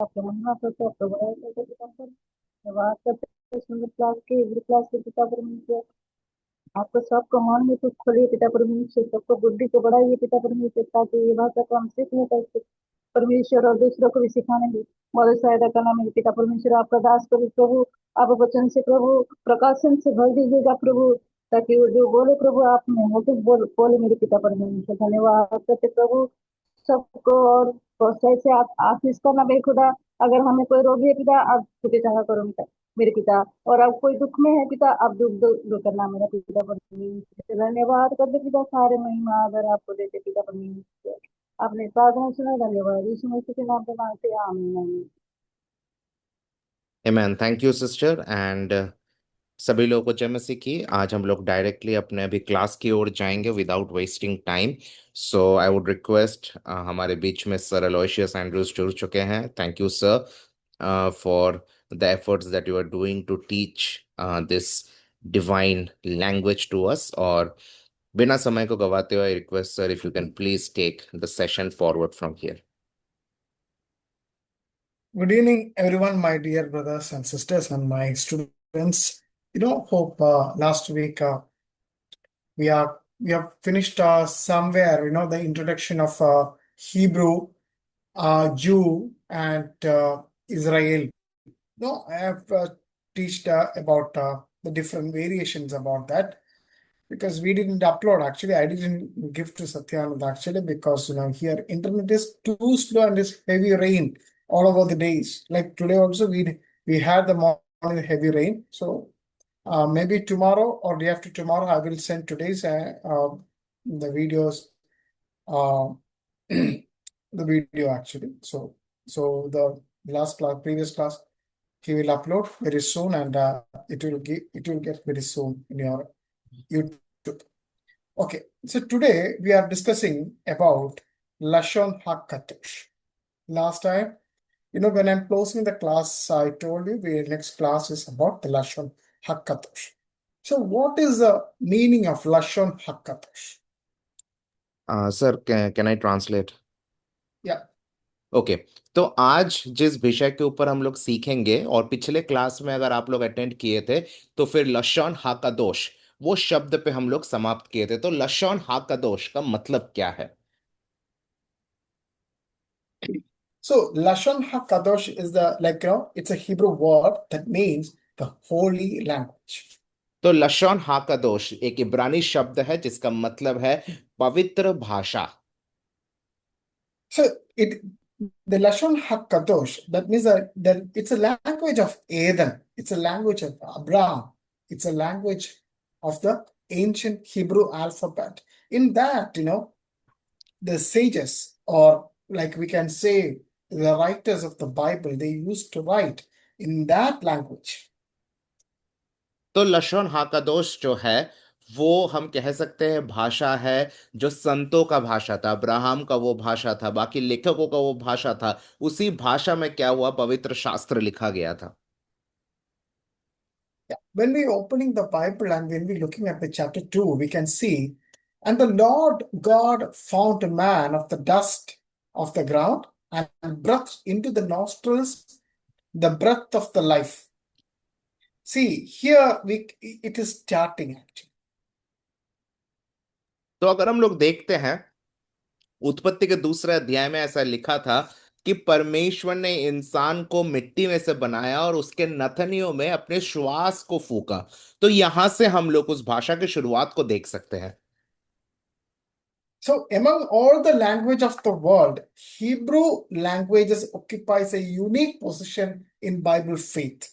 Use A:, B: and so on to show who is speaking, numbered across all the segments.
A: आपका महिमा करते हैं, आपका बड़ाई करते हैं पिता पर। धन्यवाद करते हैं सुंदर क्लास के एवरी क्लास के पिता परमेश्वर। आपको सबको मन में कुछ खोलिए पिता परमेश्वर, सबको बुद्धि को बढ़ाइए पिता परमेश्वर, ताकि ये भाषा को हम सीखने कर सके परमेश्वर, और दूसरों को भी सिखाने की मदद सहायता करना मेरे पिता परमेश्वर। आपका दास करो प्रभु, आप वचन से प्रभु प्रकाशन से भर दीजिएगा प्रभु, ताकि वो जो बोले प्रभु आप में होते बोले मेरे पिता परमेश्वर। धन्यवाद करते प्रभु सबको, और प्रोसेस से आप आशीष करना मेरे खुदा। अगर हमें कोई रोग है पिता, आप छुटे चाह करो मेरे पिता, और अब कोई दुख में है पिता, अब दुख दूर करना मेरा पिता परमेश्वर। धन्यवाद करते पिता, सारे महिमा आदर आपको देते पिता परमेश्वर। आपने प्रार्थना सुना, धन्यवाद यीशु मसीह के नाम पे मांगते हैं, आमीन आमीन।
B: Amen. Thank you, sister. And सभी लोगों को जय मसीह की। आज हम लोग डायरेक्टली अपने अभी क्लास की ओर जाएंगे without wasting time. So I would request, हमारे बीच में सर अलोयशियस एंड्रूज जुड़ चुके हैं। Thank you sir for the efforts that you are doing to teach this divine language to us. और बिना समय को गवाते हुए request sir, if you can please take the session forward from here.
C: Good evening, everyone, my dear brothers and sisters, and my students. Hope last week we have finished somewhere. The introduction of Hebrew, Jew, and Israel. I have teached about the different variations about that because we didn't upload. Actually, I didn't give to Satyanand actually because here internet is too slow and it's heavy rain all over the days. Like today also we had the morning heavy rain. So maybe tomorrow or day after tomorrow I will send today's the videos uh, the video actually. So the last class, previous class, he will upload very soon and it will get very soon in your YouTube. Okay, so today we are discussing about Lashon HaKadosh. Last time, when I'm closing the class, I told you the next class is about the Lashon HaKadosh. So what is the meaning of Lashon HaKadosh?
B: Sir, can I translate?
C: Yeah.
B: Okay. तो आज जिस विषय के ऊपर हम लोग सीखेंगे, और पिछले क्लास में अगर आप लोग अटेंड किए थे तो फिर लशॉन हाकादोश वो शब्द पे हम लोग समाप्त किए थे। तो लशॉन हाकादोश का मतलब क्या है?
C: So Lashon HaKadosh is it's a Hebrew word that means the holy language.
B: तो लशॉन हाकादोश एक इब्रानी शब्द है जिसका मतलब है पवित्र भाषा।
C: So the Lashon HaKadosh, that means that it's a language of Eden. It's a language of Abraham. It's a language of the ancient Hebrew alphabet. In that, the sages, or like we can say, the writers of the Bible, they used to write in that language.
B: तो लशॉन हाकादोश जो है वो हम कह सकते हैं भाषा है जो संतों का भाषा था, अब्राहम का वो भाषा था, बाकी लेखकों का वो भाषा था। उसी भाषा में क्या हुआ, पवित्र शास्त्र लिखा गया था।
C: Yeah. When we opening the Bible and when we looking at the chapter 2, we can see, and the Lord God found a man of the dust of the ground and breathed into the nostrils the breath of the life. See, here it is starting actually.
B: तो अगर हम लोग देखते हैं, उत्पत्ति के दूसरे अध्याय में ऐसा लिखा था कि परमेश्वर ने इंसान को मिट्टी में से बनाया और उसके नथनियों में अपने श्वास को फूका। तो यहां से हम लोग उस भाषा की शुरुआत को देख सकते हैं।
C: So among all the language of the world, Hebrew languages occupies a unique position in Bible faith.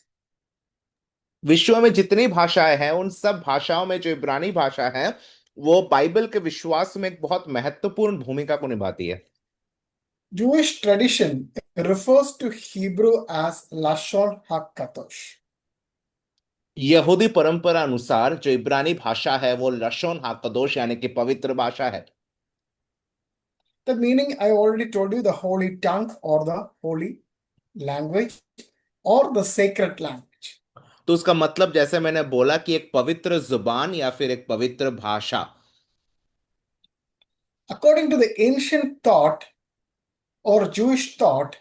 B: विश्व में जितनी भाषाएं हैं उन सब भाषाओं में जो इब्रानी भाषा है वो बाइबल के विश्वास में एक बहुत महत्वपूर्ण भूमिका को निभाती है।
C: Jewish tradition refers to Hebrew as Lashon HaKadosh.
B: यहूदी परंपरा अनुसार जो इब्रानी भाषा है वो लशोन हाकदोश यानी कि पवित्र भाषा है।
C: The meaning I already told you, the holy tongue or the holy language or the sacred language.
B: तो उसका मतलब जैसे मैंने बोला कि एक पवित्र जुबान या फिर एक पवित्र भाषा।
C: According to the ancient thought or Jewish thought,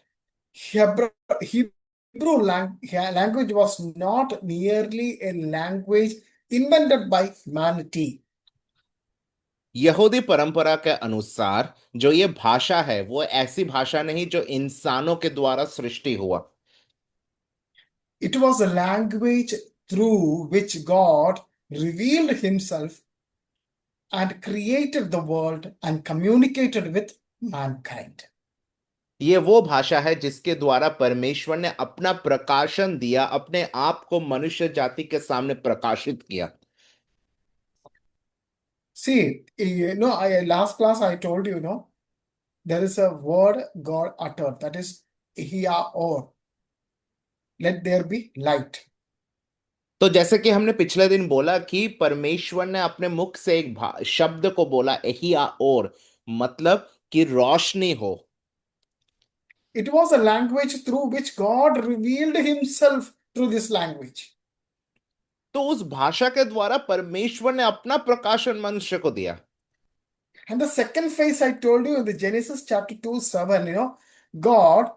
C: Hebrew, language was not merely a language invented by humanity.
B: यहूदी परंपरा के अनुसार जो ये भाषा है वो ऐसी भाषा नहीं जो इंसानों के द्वारा सृष्टि हुआ।
C: It was a language through which God revealed himself and created the world and communicated with mankind.
B: ये वो भाषा है जिसके द्वारा परमेश्वर ने अपना प्रकाशन दिया, अपने आप को मनुष्य जाति के सामने प्रकाशित किया।
C: See, last class I told you, there is a word God uttered, that is, or let there be light.
B: तो जैसे कि हमने पिछले दिन बोला कि परमेश्वर ने अपने मुख से एक शब्द को बोला, एहिया और, मतलब कि रोशनी हो।
C: It was a language through which God revealed himself through this language.
B: तो उस भाषा के द्वारा परमेश्वर ने अपना प्रकाशन मनुष्य को दिया।
C: And the second phase I told you in the Genesis chapter 2:7, God,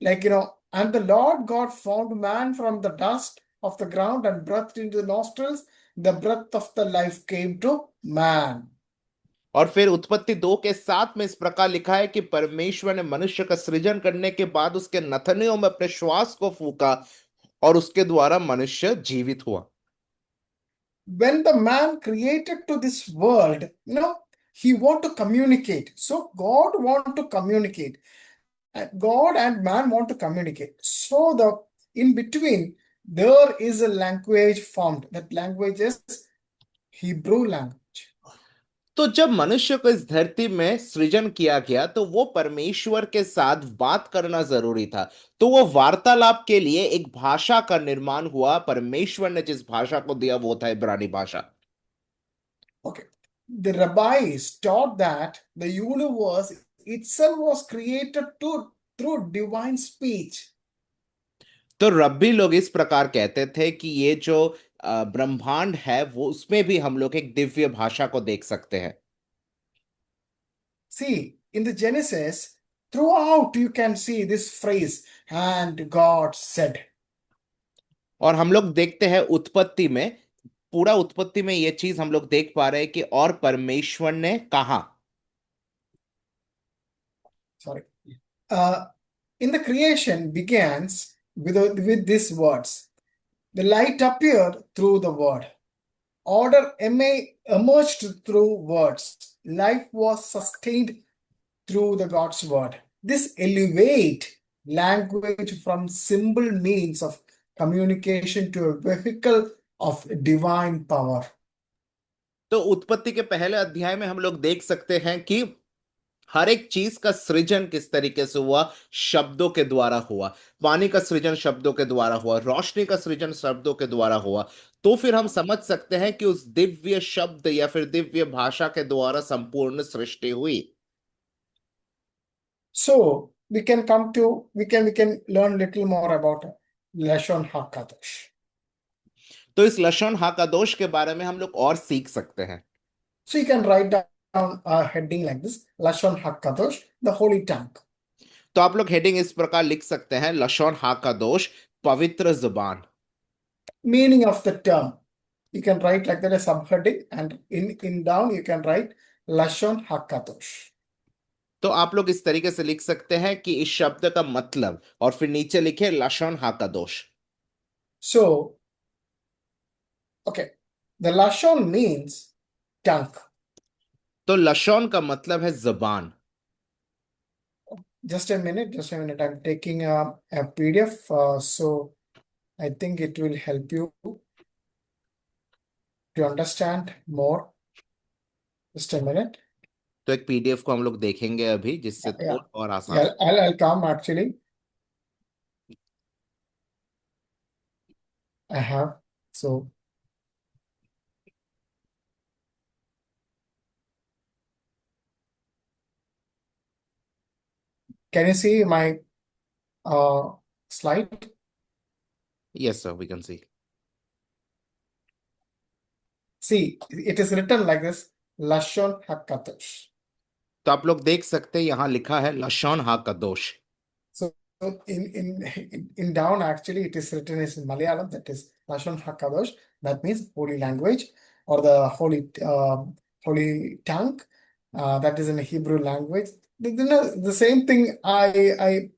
C: and the Lord God formed man from the dust of the ground and breathed into the nostrils. The breath of the life came to man.
B: और फिर उत्पत्ति 2:7 में इस प्रकार लिखा है कि परमेश्वर ने मनुष्य का सृजन करने के बाद उसके नथनियों में अपने श्वास को फूका और उसके द्वारा मनुष्य जीवित हुआ।
C: When the man created to this world, he want to communicate. So God want to communicate. God and man want to communicate. So in between, there is a language formed. That language is Hebrew language.
B: तो जब मनुष्य को इस धरती में सृजन किया गया तो वो परमेश्वर के साथ बात करना जरूरी था। तो वो वार्तालाप के लिए एक भाषा का निर्माण हुआ। परमेश्वर ने जिस भाषा को दिया वो था इब्रानी भाषा।
C: Okay. The rabbis taught that the universe itself was created through divine speech.
B: तो रब्बी लोग इस प्रकार कहते थे कि ये जो ब्रह्मांड है वो उसमें भी हम लोग एक दिव्य भाषा को देख सकते हैं।
C: See, in the Genesis, throughout you can see this phrase, and God said.
B: और हम लोग देखते हैं उत्पत्ति में, पूरा उत्पत्ति में ये चीज हम लोग देख पा रहे हैं कि और परमेश्वर ने कहा।
C: Sorry. In the creation begins with these words. The light appeared through the word. Order emerged through words. Life was sustained through the God's word. This elevate language from simple means of communication to a vehicle of divine power.
B: तो उत्पत्ति के पहले अध्याय में हम लोग देख सकते हैं कि हर एक चीज का सृजन किस तरीके से हुआ, शब्दों के द्वारा हुआ। पानी का सृजन शब्दों के द्वारा हुआ, रोशनी का सृजन शब्दों के द्वारा हुआ। तो फिर हम समझ सकते हैं कि उस दिव्य शब्द या फिर दिव्य भाषा के द्वारा संपूर्ण सृष्टि हुई।
C: So we can learn little more about Lashon HaKadosh.
B: तो इस लशोन हाकादोश के बारे में हम लोग और सीख सकते हैं।
C: So you can write down a heading like this, Lashon HaKadosh, the holy tongue.
B: तो आप लोग हेडिंग इस प्रकार लिख सकते हैं, लशोन हाकादोश, पवित्र जुबान।
C: Meaning of the term, you can write like that, a subheading, and in down you can write Lashon HaKadosh.
B: तो आप लोग इस तरीके से लिख सकते हैं कि इस शब्द का मतलब, और फिर नीचे लिखे लशोन हाकादोश।
C: So, okay, the Lashon means tongue.
B: तो लशोन का मतलब है जुबान।
C: Just a minute. I'm taking a PDF, so I think it will help you to understand more. Just a minute.
B: तो एक पीडीएफ को हम लोग देखेंगे अभी, जिससे
C: Yeah,
B: थोड़ा और आसान।
C: I'll come actually. I have. So, can you see my slide?
B: Yes sir, we can see.
C: See, it is written like this, Lashon HaKadosh.
B: तो आप लोग देख सकते हैं, यहां लिखा है लशोन हाकादोश।
C: So in down actually it is written as in Malayalam, that is Lashon HaKadosh, that means holy language or the holy tongue. That is in Hebrew language. The same thing I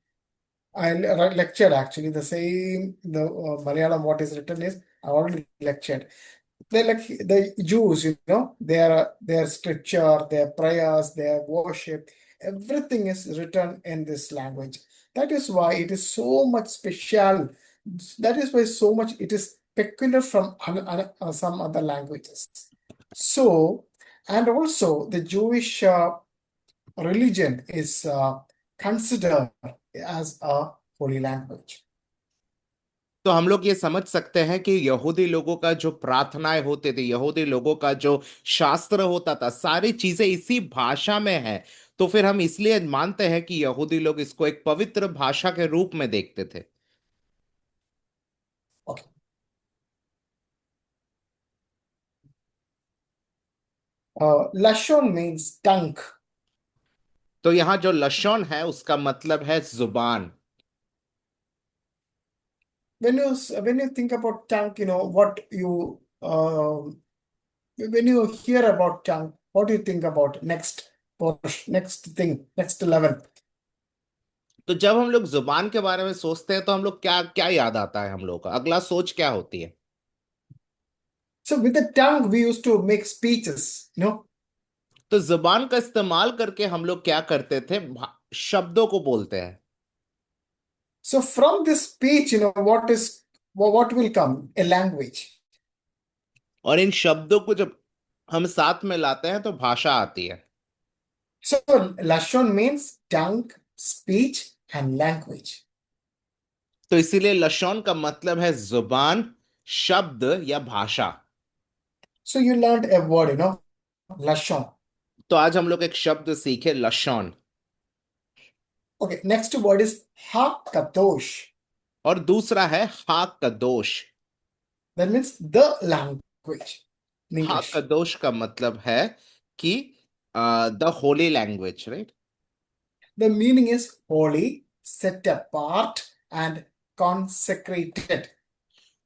C: lectured actually the same Malayalam what is written is I already lectured. They're like the Jews, their scripture, their prayers, their worship, everything is written in this language. That is why it is so much special. That is why so much it is peculiar from some other languages. So, and also the Jewish religion is considered as a holy language.
B: तो हम लोग ये समझ सकते हैं कि यहूदी लोगों का जो प्रार्थनाएं होते थे, यहूदी लोगों का जो शास्त्र होता था, सारी चीजें इसी भाषा में है। तो फिर हम इसलिए मानते हैं कि यहूदी लोग इसको एक पवित्र भाषा के रूप में देखते थे।
C: Okay. Lashon means tongue.
B: तो यहाँ जो लशोन है उसका मतलब है जुबान।
C: When you think about tongue, what you when you hear about tongue, what do you think about next portion, next thing, next level?
B: तो जब हम लोग जुबान के बारे में सोचते हैं तो हम लोग क्या क्या याद आता है, हम लोग का अगला सोच क्या होती है?
C: So with the tongue, we used to make speeches.
B: तो जुबान का इस्तेमाल करके हम लोग क्या करते थे? शब्दों को बोलते हैं।
C: So from this speech, what will come? A language.
B: और इन शब्दों को जब हम साथ में लाते हैं तो भाषा आती है।
C: So Lashon means tongue, speech, and language.
B: तो इसीलिए लशोन का मतलब है जुबान, शब्द या भाषा।
C: So you learned a word, Lashon.
B: तो आज हम लोग एक शब्द सीखे, लशोन।
C: Okay, next word is HaKadosh.
B: और दूसरा है हा कदोश।
C: That means the language in
B: हा
C: English.
B: कदोश का मतलब है कि the Holi language, right?
C: The meaning is holy, set apart, and consecrated.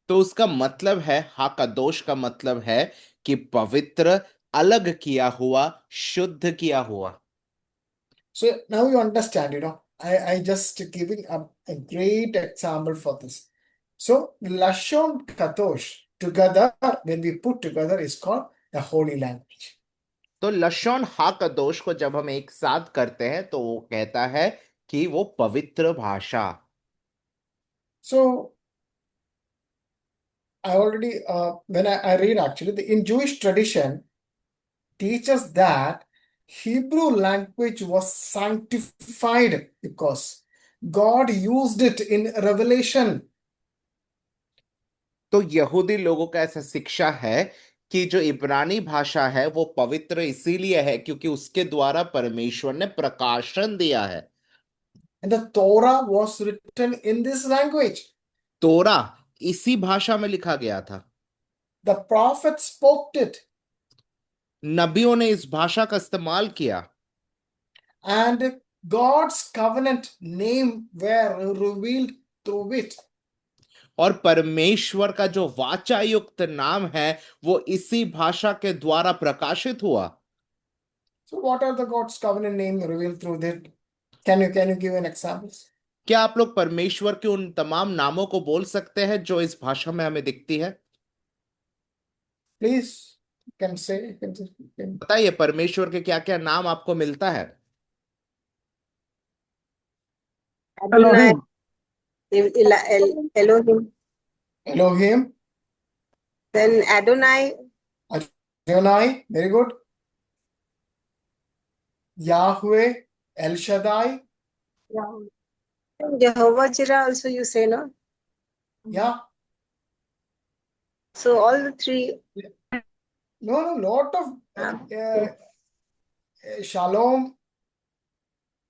B: तो उसका मतलब है, हा कदोश का मतलब है कि पवित्र, अलग किया हुआ, शुद्ध किया हुआ।
C: So now you understand, I just giving a great example for this. So Lashon Kadosh together, when we put together, is called the holy language.
B: तो लशोन हा कदोश को जब हम एक साथ करते हैं तो वो कहता है कि वो पवित्र भाषा।
C: So I already, when I read actually, in Jewish tradition, teaches that Hebrew language was sanctified because God used it in revelation.
B: तो यहूदी लोगों का ऐसा शिक्षा है कि जो इब्रानी भाषा है वो पवित्र इसीलिए है क्योंकि उसके द्वारा परमेश्वर ने प्रकाशन दिया है।
C: And the Torah was written in this language.
B: तोरा इसी भाषा में लिखा गया था।
C: The prophets spoke it.
B: नबियों ने इस भाषा का इस्तेमाल किया।
C: And God's covenant name were revealed through it.
B: और परमेश्वर का जो वाचायुक्त नाम है वो इसी भाषा के द्वारा प्रकाशित हुआ।
C: So what are the God's covenant name revealed through that? Can you give an examples?
B: क्या आप लोग परमेश्वर के उन तमाम नामों को बोल सकते हैं जो इस भाषा में हमें दिखती है?
C: Please, can say. Can.
B: बताइए परमेश्वर के क्या क्या नाम आपको मिलता है?
D: Adonai,
A: Elohim.
D: Elohim.
C: Elohim,
D: Then Adonai,
C: Adonai, very good. Yahweh, El Shaddai,
A: Yahweh.
D: Jehovah Jireh also you say, no?
C: yeah.
D: So all the three.
C: No, lot of
D: Okay.
C: Shalom,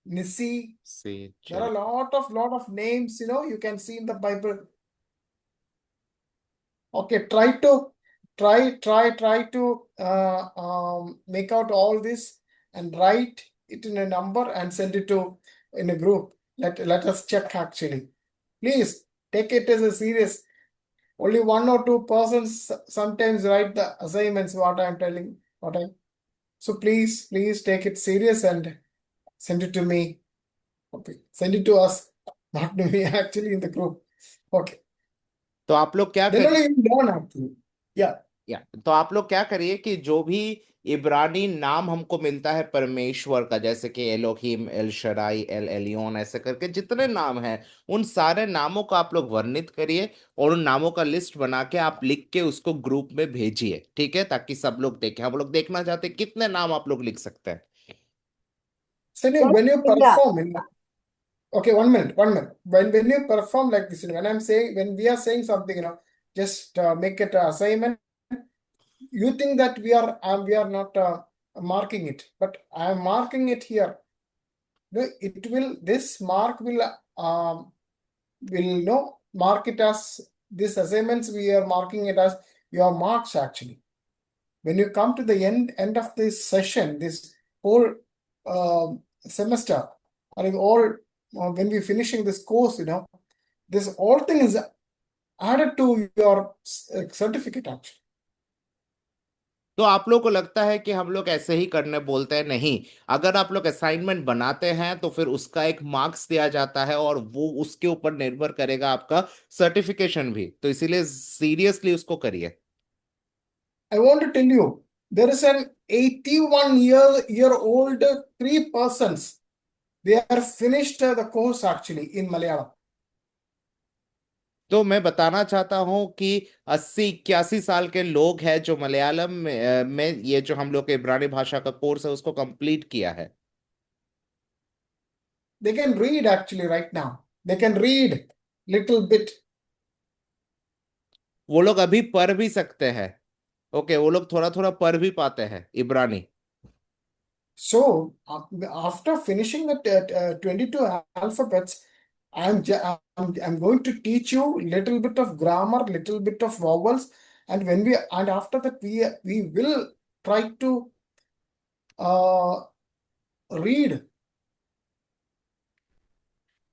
C: Nissi.
B: से
C: There are lot of names, you can see in the Bible. Okay, try to make out all this and write it in a number and send it to in a group. let us check actually. Please take it as a serious. Only one or two persons sometimes write the assignments, what I'm telling, so please take it serious and send it to me. Okay, send it to us, not to me actually in the group. Okay,
B: तो आप लोग क्या
C: then
B: करिए,
C: only you learn actually. Yeah.
B: तो आप लोग क्या करिए कि जो भी इब्रानी नाम हमको मिलता है परमेश्वर का, जैसे कि एलोहिम, एल शराई, एल एलियोन, ऐसे करके जितने नाम हैं, उन सारे नामों को आप लोग वर्णित करिए और उन नामों का लिस्ट बना के आप लिख के उसको ग्रुप में भेजिए, ठीक है, ताकि सब लोग देखें। हम लोग देखना चाहते हैं कितने नाम आप लोग लिख सकते हैं।
C: Sunny,
A: Yes,
C: when you
A: Divya.
C: perform in, okay, 1 minute. When you perform like this, when I'm saying, when we are saying something, just make it an assignment. You think that we are not marking it, but I am marking it here. This mark will mark it as this assignments. We are marking it as your marks actually. When you come to the end of this session, this whole semester, or all when we finishing this course, this all thing is added to your certificate actually.
B: तो आप लोग को लगता है कि हम लोग ऐसे ही करने बोलते हैं? नहीं, अगर आप लोग असाइनमेंट बनाते हैं तो फिर उसका एक मार्क्स दिया जाता है और वो उसके ऊपर निर्भर करेगा आपका सर्टिफिकेशन भी, तो इसीलिए सीरियसली उसको करिए।
C: I want to tell you, there is an 81 year old 3 persons. They are finished the course actually in Malayalam.
B: तो मैं बताना चाहता हूं कि 80-81 साल के लोग हैं जो मलयालम में ये जो हम लोग के इब्रानी भाषा का कोर्स है उसको कंप्लीट किया है।
C: They can read actually right now. They can read little bit.
B: वो लोग अभी पढ़ भी सकते हैं। ओके, वो लोग थोड़ा थोड़ा पढ़ भी पाते हैं इब्रानी।
C: So after finishing the 22 alphabets, I'm going to teach you little bit of grammar, little bit of vowels, and after that we will try to read.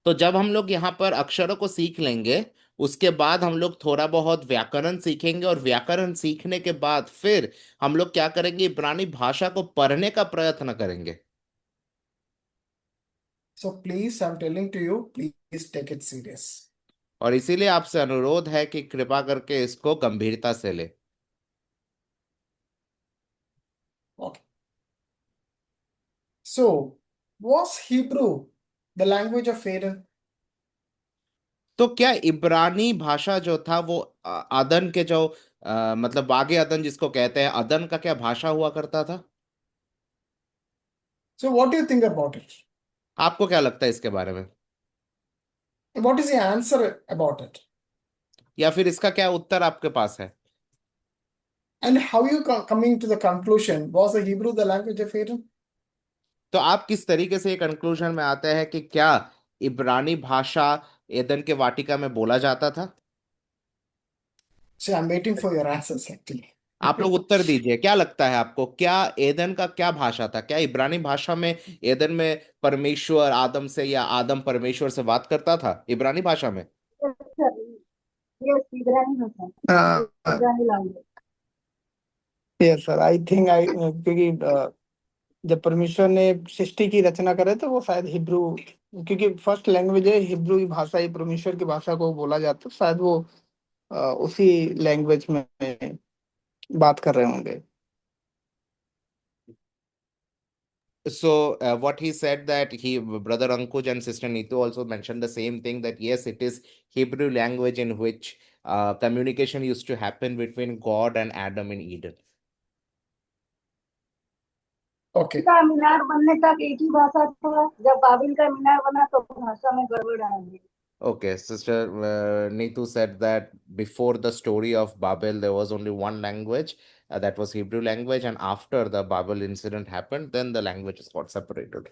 B: तो जब हम लोग यहाँ पर अक्षरों को सीख लेंगे, उसके बाद हम लोग थोड़ा बहुत व्याकरण सीखेंगे और व्याकरण सीखने के बाद फिर हम लोग क्या करेंगे, इब्रानी भाषा को पढ़ने का प्रयत्न करेंगे।
C: So please, I'm telling to you, please take it serious.
B: और इसीलिए आपसे अनुरोध है कि कृपा करके इसको गंभीरता से ले।
C: Okay. So was Hebrew the language of Aaron?
B: तो क्या इब्रानी भाषा जो था वो अदन के जो मतलब बागे अदन जिसको कहते हैं, अदन का क्या भाषा हुआ करता था?
C: So what do you think about it?
B: आपको क्या लगता है इसके बारे में?
C: What is the answer about it?
B: या फिर इसका क्या उत्तर आपके पास है?
C: And how you coming to the conclusion? Was the Hebrew the language of Aaron?
B: तो आप किस तरीके से ये कंक्लूजन में आते हैं कि क्या इब्रानी भाषा एदन के वाटिका में बोला जाता था?
C: So I'm waiting for your answers actually.
B: आप लोग उत्तर दीजिए, क्या लगता है आपको, क्या एदन का क्या भाषा था? क्या इब्रानी भाषा में एदन में परमेश्वर आदम से या आदम परमेश्वर से बात करता था इब्रानी भाषा में?
A: Yes, sir. Yes, Ibrani भाषा, Ibrani language.
E: Yes sir, I think क्योंकि जब परमेश्वर ने सृष्टि की रचना करे तो वो शायद हिब्रू, क्योंकि फर्स्ट लैंग्वेज है हिब्रू की भाषा ही, परमेश्वर की भाषा को बोला जाता, शायद वो उसी लैंग्वेज में बात कर रहे होंगे।
B: So what he said that brother Ankuj and sister Neetu also mentioned the same thing, that yes, it is Hebrew language in which communication used to happen between God and Adam in Eden.
C: Okay.
A: का मीनार बनने तक एक ही भाषा था, जब बाबिल का मीनार बना तो भाषा में गड़बड़ आ गई।
B: Okay, sister Neetu said that before the story of Babel, there was only one language, that was Hebrew language, and after the Babel incident happened, then the languages got separated.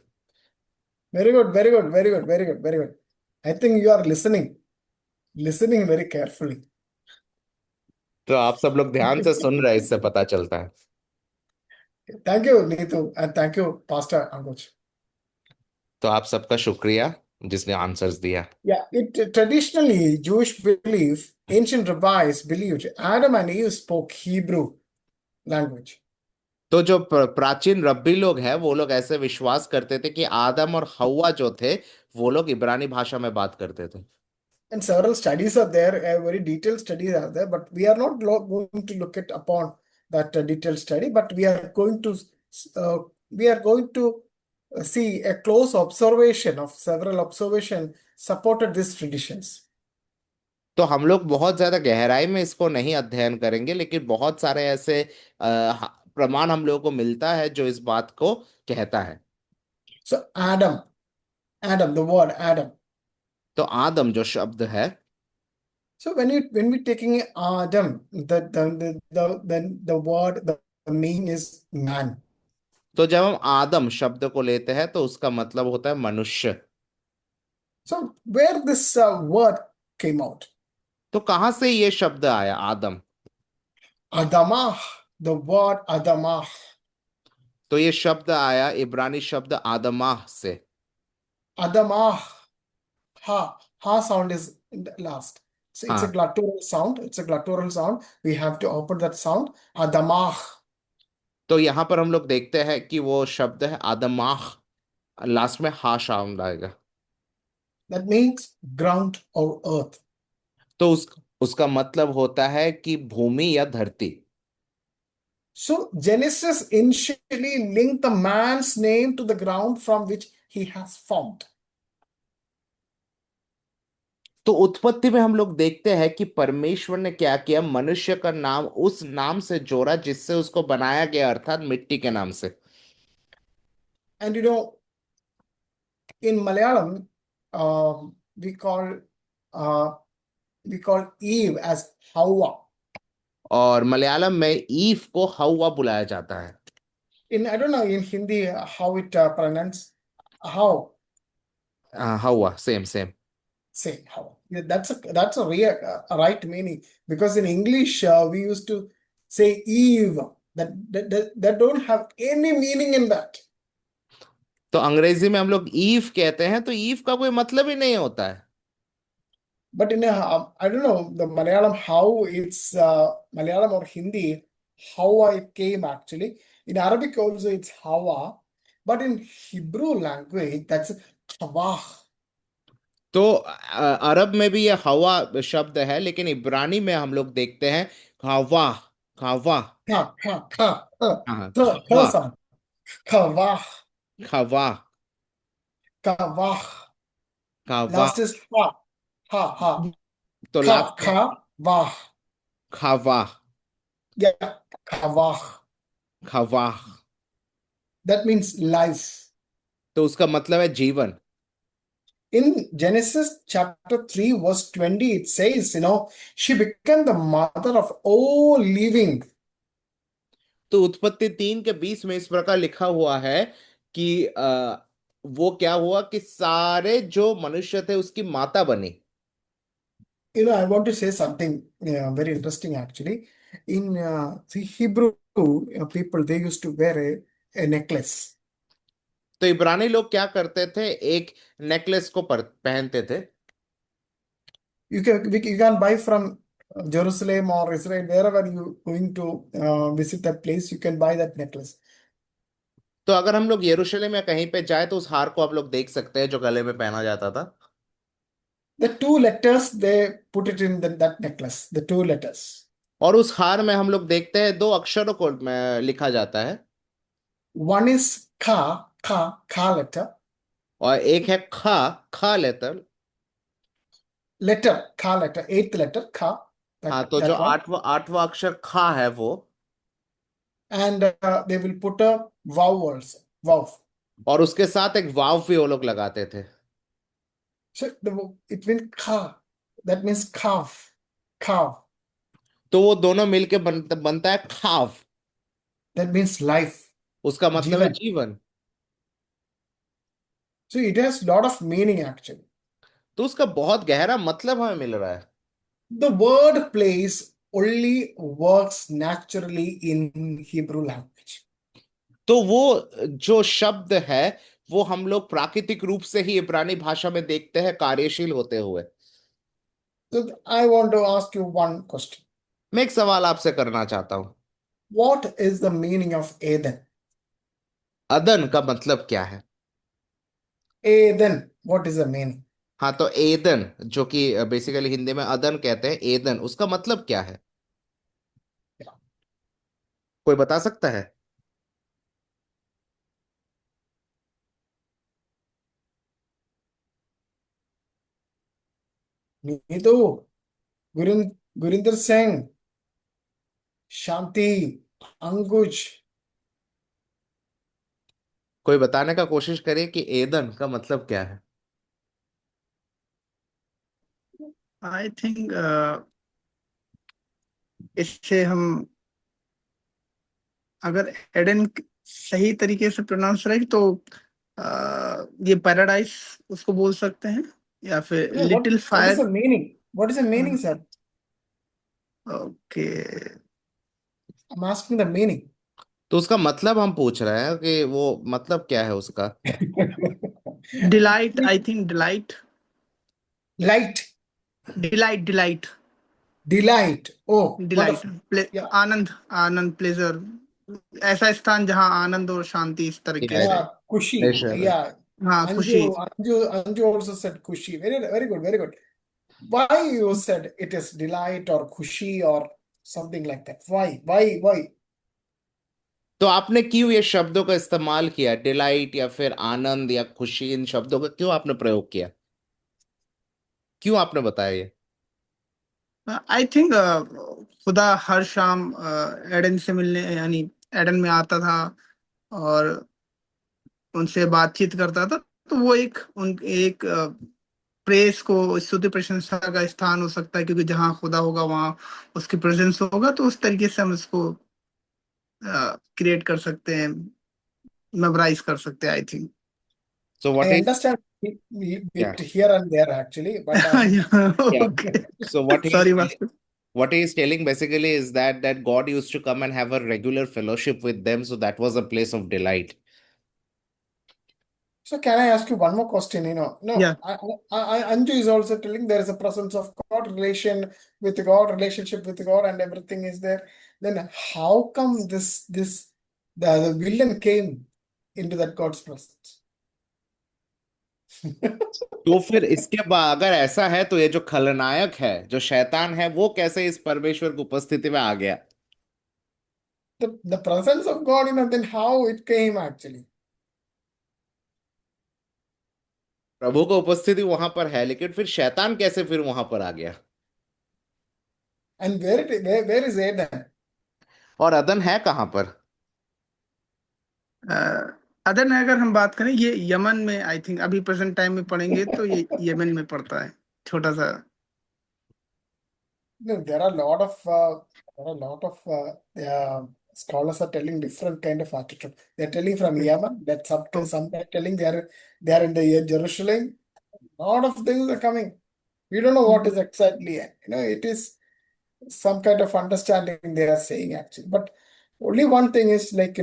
C: Very good, very good, very good, very good, very good. I think you are listening very carefully.
B: तो आप सब लोग ध्यान से सुन रहे हैं, इससे पता चलता है।
C: Thank you, Neetu, and thank you, Pastor Ankuj.
B: तो आप सबका शुक्रिया जिसने आंसर्स दिया।
C: Yeah, it traditionally Jewish belief, ancient rabbis believed Adam and Eve spoke Hebrew language.
B: तो जो प्राचीन रब्बी लोग हैं वो लोग ऐसे विश्वास करते थे कि आदम और हव्वा जो थे वो लोग इब्रानी भाषा में बात करते थे।
C: And several studies are there, very detailed studies are there, but we are not going to look at upon that detailed study, but uh, we are going to see a close observation of several observation supported these traditions.
B: तो हम लोग बहुत ज्यादा गहराई में इसको नहीं अध्ययन करेंगे, लेकिन बहुत सारे ऐसे प्रमाण हम लोगों को मिलता है जो इस बात को कहता है।
C: So Adam, the word Adam.
B: तो आदम जो शब्द है,
C: So when we taking Adam, the word, the meaning is man.
B: तो जब हम आदम शब्द को लेते हैं तो उसका मतलब होता है मनुष्य।
C: So where this word came out?
B: तो कहाँ से ये शब्द आया आदम?
C: Adamah, the word Adamah.
B: तो ये शब्द आया इब्रानी शब्द आदमाह से।
C: Adamah, ha sound is in the last. So it's a
B: हाँ,
C: guttural sound. It's a guttural sound. We have to open that sound. Adamah.
B: तो यहाँ पर हम लोग देखते हैं कि वो शब्द है आदमाह, लास्ट में हा साउंड आएगा।
C: That means ground or earth.
B: तो उसका मतलब होता है कि भूमि या धरती।
C: So Genesis initially linked the man's name to the ground from which he has formed.
B: तो उत्पत्ति में हम लोग देखते हैं कि परमेश्वर ने क्या किया, मनुष्य का नाम उस नाम से जोड़ा जिससे उसको बनाया गया, अर्थात मिट्टी के नाम से।
C: And in Malayalam, we call uh, Eve as Hawa.
B: और मलयालम में ईव को हव्वा बुलाया जाता है।
C: I don't know in Hindi how it pronounced. How?
B: हव्वा, same same.
C: Say how. Yeah, that's a real right meaning, because in English we used to say Eve. That don't have any meaning in that.
B: तो अंग्रेजी में हम लोग ewe कहते हैं, तो ewe का कोई मतलब ही नहीं होता है।
C: But I don't know the Malayalam how it's Malayalam or Hindi how it came actually. In Arabic also it's Hawa, but in Hebrew language that's Hawah.
B: तो अरब में भी ये हवा शब्द है, लेकिन इब्रानी में हम लोग देखते हैं खावा, खावा। हाँ,
C: Ka
B: खावा,
C: sound. Kawah.
B: खावा,
C: Kawah.
B: खावा।
C: Last is ha.
B: तो लास्ट में
C: Kawah.
B: खावा,
C: Yeah, Kawah.
B: खावा।
C: That means life.
B: तो उसका मतलब है जीवन।
C: In Genesis chapter 3, verse 20, it says, she became the mother of all living.
B: तो उत्पत्ति 3:20 में इस प्रकार लिखा हुआ है कि वो क्या हुआ कि सारे जो मनुष्य थे उसकी माता बनी।
C: I want to say something very interesting actually. In the Hebrew people, they used to wear a necklace.
B: तो इब्रानी लोग क्या करते थे, एक नेकलेस को पहनते थे।
C: You can buy from Jerusalem or Israel, wherever you going to visit that place, you can buy that necklace.
B: तो अगर हम लोग यरूशलेम या कहीं पे जाए तो उस हार को आप लोग देख सकते हैं जो गले में पहना जाता था।
C: The two letters, they put it in that necklace, the two letters.
B: और उस हार में हम लोग देखते हैं दो अक्षरों को लिखा जाता है,
C: One is ka letter,
B: और एक है खा, खा letter.
C: ka letter, eighth letter, ka,
B: हाँ,
C: that,
B: तो जो
C: that one.
B: आठवां अक्षर खा है वो,
C: And they will put a wow also, wow.
B: और उसके साथ एक वाव भी वो लोग लगाते थे।
C: So it means ka, that means calf.
B: तो वो दोनों मिलके बनता है खाव।
C: That means life,
B: उसका मतलब है
C: जीवन.
B: जीवन।
C: So it has lot of meaning actually.
B: तो उसका बहुत गहरा मतलब हमें मिल रहा है।
C: The word place only works naturally in Hebrew language.
B: तो वो जो शब्द है वो हम लोग प्राकृतिक रूप से ही इब्रानी भाषा में देखते हैं कार्यशील होते हुए।
C: So I want to ask you one question.
B: मैं एक सवाल आपसे करना चाहता हूँ।
C: What is the meaning of Eden?
B: अदन का मतलब क्या है?
C: Eden, what is the meaning?
B: हाँ, तो एदन, जो कि बेसिकली हिंदी में अदन कहते हैं, एदन उसका मतलब क्या है? कोई बता सकता है?
C: नीतू, गुरिंदर सिंह, शांति, अंकुश।
B: कोई बताने का कोशिश करे कि एदन का मतलब क्या है।
E: आई थिंक इससे हम अगर एडन सही तरीके से प्रोनाउंस रहे तो ये पैराडाइस उसको बोल सकते हैं, या फिर
C: Yeah,
E: little
C: what is
E: fire.
C: the meaning? What is the meaning, sir?
E: Okay,
C: I'm asking the meaning.
B: तो उसका मतलब हम पूछ रहे हैं कि वो मतलब क्या है उसका।
E: Delight, I think delight.
C: Light,
E: delight, delight,
C: delight. Oh,
E: delight,
C: wonderful. Yeah,
E: Anand, Anand, pleasure, ऐसा स्थान जहाँ आनंद और शांति इस तरीके से।
C: yeah, Kushi.
B: प्लेजर।
C: Yeah,
E: हाँ, खुशी।
C: Anju also said Kushi. Very, very good, very good. Why you said it is delight or Kushi or something like that? Why?
B: तो आपने क्यों ये शब्दों का इस्तेमाल किया, डिलाइट या फिर आनंद या खुशी, इन शब्दों का क्यों आपने प्रयोग किया? क्यों आपने बताया ये?
E: आई थिंक खुदा हर शाम एडन से मिलने, यानी एडन में आता था और उनसे बातचीत करता था। तो वो एक प्रेस को, स्तुति प्रशंसा का स्थान हो सकता है, क्योंकि जहाँ खुदा होगा वहाँ उसकी प्रेजेंस होगा। तो उस तरीके से हम इसको क्रिएट कर सकते हैं, मेमोराइज कर सकते हैं, I think.
B: So
C: I
B: what is
C: understand
B: क्या
C: bit here and there actually, but
B: क्या
E: okay,
B: so what
E: sorry
B: is
E: master.
B: what he is telling basically is that God used to come and have a regular fellowship with them, so that was a place of delight.
C: so can I ask you one more question? No,
E: या
C: Anju is also telling there is a presence of God, relationship with God, and everything is there. Then how come the villain came into that God's presence?
B: तो फिर इसके बाद अगर ऐसा है तो ये जो खलनायक है, जो शैतान है, वो कैसे इस परमेश्वर की उपस्थिति में आ गया?
C: The presence of God, then how it came actually?
B: प्रभु का उपस्थिति वहां पर है, लेकिन फिर शैतान कैसे फिर वहां पर आ गया?
C: And where is Adam?
B: और अदन है कहाँ पर?
E: अदर में अगर हम बात करें, ये यमन में, आई थिंक अभी प्रेजेंट टाइम में पढ़ेंगे तो ये यमन में पड़ता है, छोटा सा।
C: No, there are a lot of scholars are telling different kind of attitude. They're telling from
E: okay,
C: Yemen, that some are telling they are in the Jerusalem. Lot of things are coming. We don't know what is exactly. It is some kind of understanding they are saying actually. But only one thing is like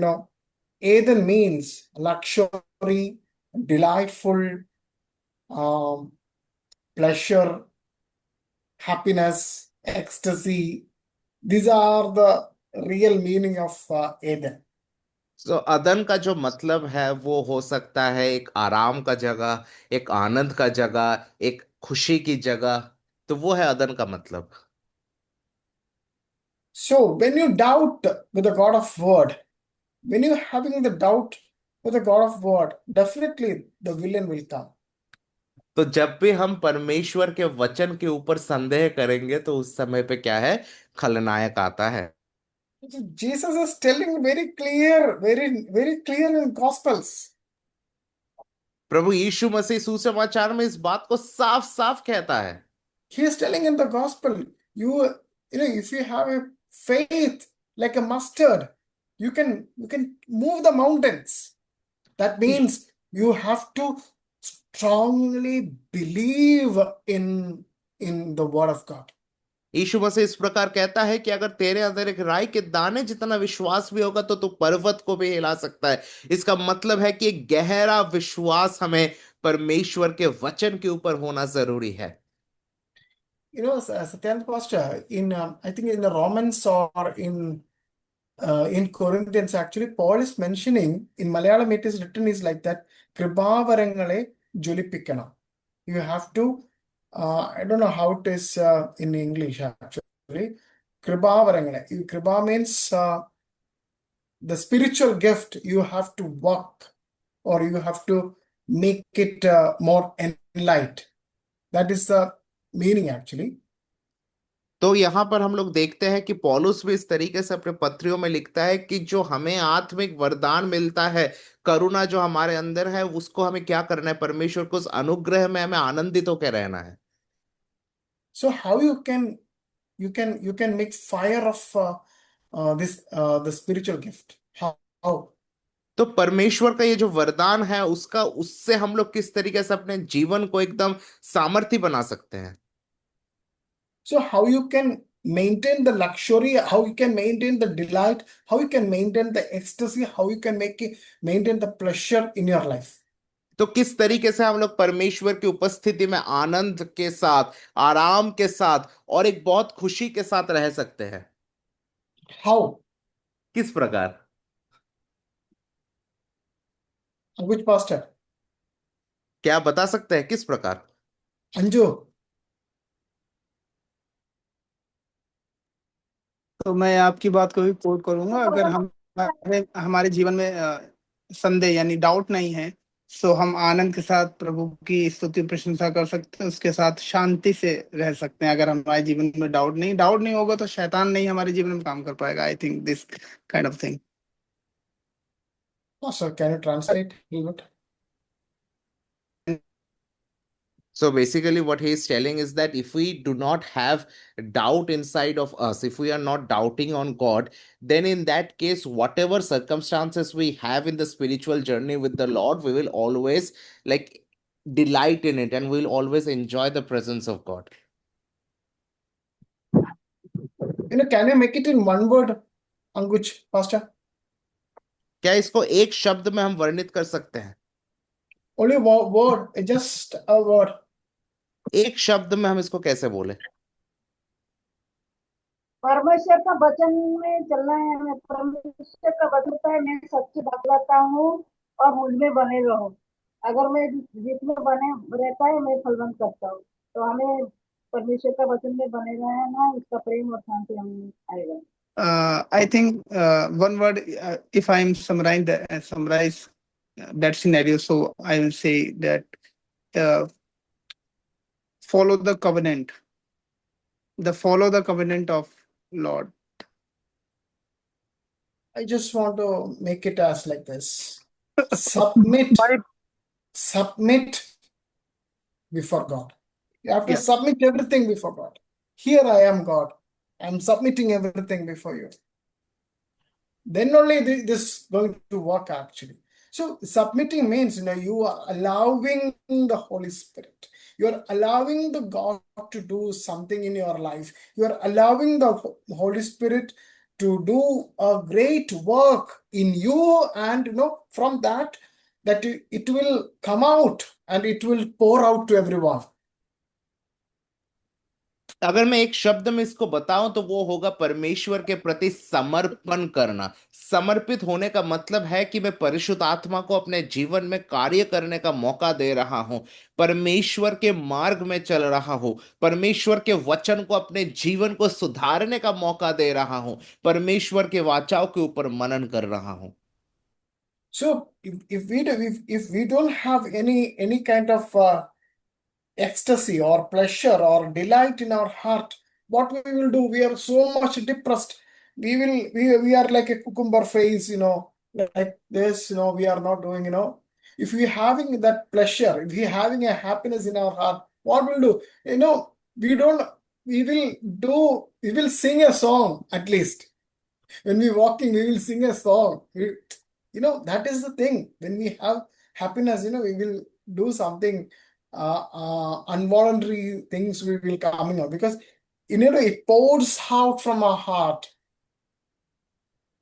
C: Eden means luxury, delightful, um, pleasure, happiness, ecstasy. These are the real meaning of Eden.
B: तो अदन का जो मतलब है वो हो सकता है एक आराम का जगह, एक आनंद का जगह, एक खुशी की जगह। तो वो है अदन का मतलब।
C: So when you doubt with the God of Word, when you having the doubt with the God of Word, definitely the villain will come.
B: तो जब भी हम परमेश्वर के वचन के ऊपर संदेह करेंगे तो उस समय पे क्या है? खलनायक आता है।
C: So Jesus is telling very clear in Gospels.
B: प्रभु यीशु मसीह सुसमाचार में इस बात को साफ साफ कहता है।
C: He is telling in the Gospel, if you have a faith like a mustard, you can move the mountains. That means you have to strongly believe in the Word of God.
B: यीशु मसीह इस प्रकार कहता है कि अगर तेरे अंदर एक राई के दाने जितना विश्वास भी होगा तो तू पर्वत को भी हिला सकता है। इसका मतलब है कि एक गहरा विश्वास हमें परमेश्वर के वचन के ऊपर होना जरूरी है।
C: Satyan Pastor, I think in the Romans or in Corinthians, actually, Paul is mentioning in Malayalam, it is written is like that, Kripavarangale Julipikana. You have to, I don't know how it is in English actually. Kripavarangale. Kripa means the spiritual gift you have to work or you have to make it more enlightened. That is the meaning actually.
B: तो यहाँ पर हम लोग देखते हैं कि पौलुस भी इस तरीके से अपने पत्रियों में लिखता है कि जो हमें आत्मिक वरदान मिलता है, करुणा जो हमारे अंदर है, उसको हमें क्या करना है, परमेश्वर को उस अनुग्रह में हमें आनंदित होकर रहना है।
C: So how you can make fire of the spiritual gift? How?
B: तो परमेश्वर का ये जो वरदान है उसका उससे हम लोग किस तरीके से अपने जीवन को एकदम सामर्थ्य बना सकते हैं।
C: So how you can maintain the luxury, how you can maintain the delight, how you can maintain the ecstasy, how you can maintain the pleasure in your life.
B: तो किस तरीके से हम लोग परमेश्वर की उपस्थिति में आनंद के साथ, आराम के साथ और एक बहुत खुशी के साथ रह सकते हैं।
C: How?
B: किस प्रकार?
C: Which pastor?
B: क्या आप बता सकते हैं किस प्रकार?
C: Anju.
E: तो मैं आपकी बात को भी कोट करूंगा। अगर हम हमारे जीवन में संदेह यानी डाउट नहीं है, सो हम आनंद के साथ प्रभु की स्तुति प्रशंसा कर सकते हैं, उसके साथ शांति से रह सकते हैं। अगर हमारे जीवन में डाउट नहीं होगा तो शैतान नहीं हमारे जीवन में काम कर पाएगा। I think this kind of thing.
C: Pastor, can you translate a little bit?
B: So basically, what he is telling is that if we do not have doubt inside of us, if we are not doubting on God, then in that case, whatever circumstances we have in the spiritual journey with the Lord, we will always like delight in it and we'll always enjoy the presence of God.
C: Can you make it in one word, Anguch, Pastor?
B: क्या इसको एक शब्द में हम वर्णित कर सकते हैं?
C: Only word, just a word.
B: एक शब्द में हम इसको कैसे बोले?
A: परमेश्वर का वचन में चलना है हमें। परमेश्वर का वचन होता है, मैं सच्ची बतलाता हूँ और मुझ में बने रहो। अगर मैं जिसमें बने रहता है मैं फलवंत करता हूँ। तो हमें परमेश्वर का वचन में बने रहना, उसका प्रेम और शांति हमें आएगा।
E: I think one word, if I'm summarize that scenario, so I will say that follow the covenant, follow the covenant of Lord.
C: I just want to make it as like this. Submit before God. You have to
E: Yeah.
C: submit everything before God. Here I am, God. I'm submitting everything before you. Then only this is going to work actually. So submitting means, you are allowing the Holy Spirit. You are allowing the God to do something in your life. You are allowing the Holy Spirit to do a great work in you, and from that it will come out and it will pour out to everyone.
B: अगर मैं एक शब्द में इसको बताऊं तो वो होगा परमेश्वर के प्रति समर्पण करना। समर्पित होने का मतलब है कि मैं परिशुद्ध आत्मा को अपने जीवन में कार्य करने का मौका दे रहा हूं, परमेश्वर के मार्ग में चल रहा हूं, परमेश्वर के वचन को अपने जीवन को सुधारने का मौका दे रहा हूं, परमेश्वर के वाचाओं के ऊपर मनन कर रहा हूं।
C: So if we don't have any kind of ecstasy or pleasure or delight in our heart, what we will do? We are so much depressed. We are like a cucumber face, like this, we are not doing, if we having that pleasure, if we having a happiness in our heart, what we'll do? We will sing a song at least. When we walking, we will sing a song. That is the thing. When we have happiness, we will do something, involuntary things we will coming out. Because it pours out from our heart.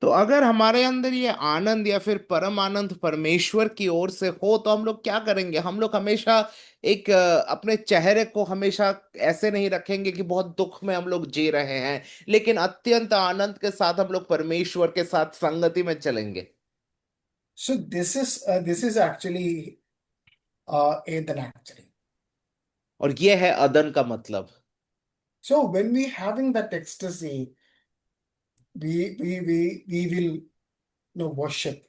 B: तो अगर हमारे अंदर ये आनंद या फिर परम आनंद परमेश्वर की ओर से हो तो हम लोग क्या करेंगे? हम लोग हमेशा एक अपने चेहरे को हमेशा ऐसे नहीं रखेंगे कि बहुत दुख में हम लोग जी रहे हैं, लेकिन अत्यंत आनंद के साथ हम लोग परमेश्वर के साथ संगति में चलेंगे।
C: So this is actually Ethan actually.
B: और ये है अदन का मतलब।
C: So when we having that ecstasy, we will worship.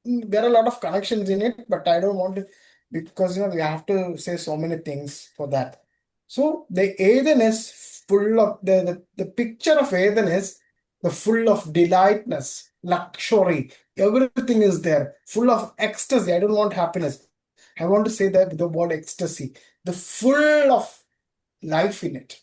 C: There are a lot of connections in it, but I don't want to, because we have to say so many things for that. So the Eden is full of the picture of Eden is the full of delightness, luxury, everything is there, full of ecstasy. I don't want happiness. I want to say that the word ecstasy, the full of life in it.